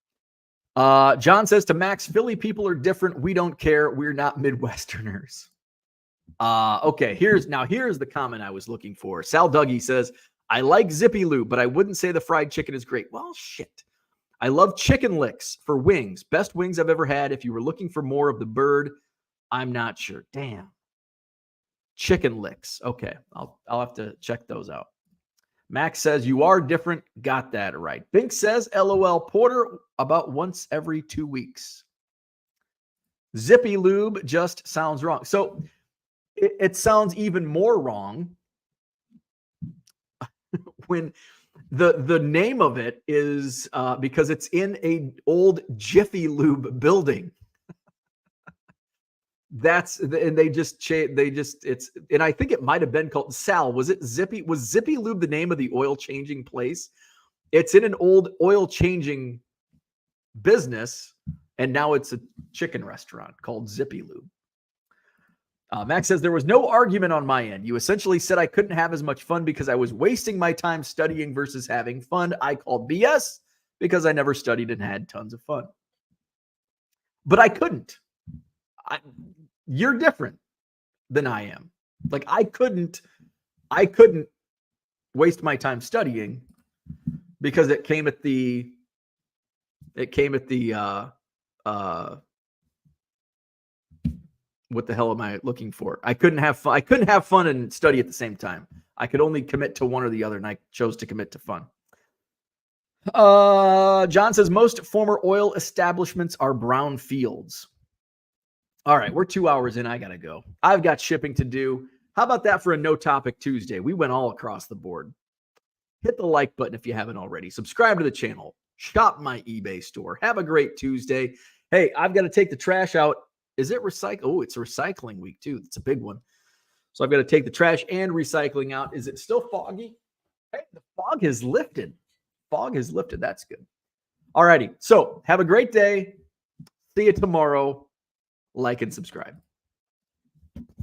Speaker 1: John says to Max, Philly people are different. We don't care. We're not Midwesterners. Okay, here's the comment I was looking for. Sal Dougie says, I like Zippy Lube, but I wouldn't say the fried chicken is great. Well, shit. I love Chicken Licks for wings. Best wings I've ever had. If you were looking for more of the bird, I'm not sure. Damn. Chicken Licks. Okay, I'll have to check those out. Max says, you are different. Got that right. Bink says, LOL, Porter, about once every 2 weeks. Zippy Lube just sounds wrong. So it sounds even more wrong when the name of it is because it's in a old Jiffy Lube building. And and I think it might have been called Sal. Was Zippy Lube the name of the oil changing place? It's in an old oil changing business, and now it's a chicken restaurant called Zippy Lube. Max says, there was no argument on my end. You essentially said I couldn't have as much fun because I was wasting my time studying versus having fun. I called BS because I never studied and had tons of fun. But I couldn't. You're different than I am. Like I couldn't waste my time studying because it came at the what the hell am I looking for? I couldn't have fun and study at the same time. I could only commit to one or the other, and I chose to commit to fun. John says most former oil establishments are brown fields. All right, we're 2 hours in. I gotta go. I've got shipping to do. How about that for a No Topic Tuesday? We went all across the board. Hit the like button if you haven't already. Subscribe to the channel. Shop my eBay store. Have a great Tuesday. Hey, I've got to take the trash out. Is it recycle? Oh, it's a recycling week too. It's a big one. So I've got to take the trash and recycling out. Is it still foggy? Hey, the fog has lifted. Fog has lifted. That's good. All righty. So have a great day. See you tomorrow. Like and subscribe.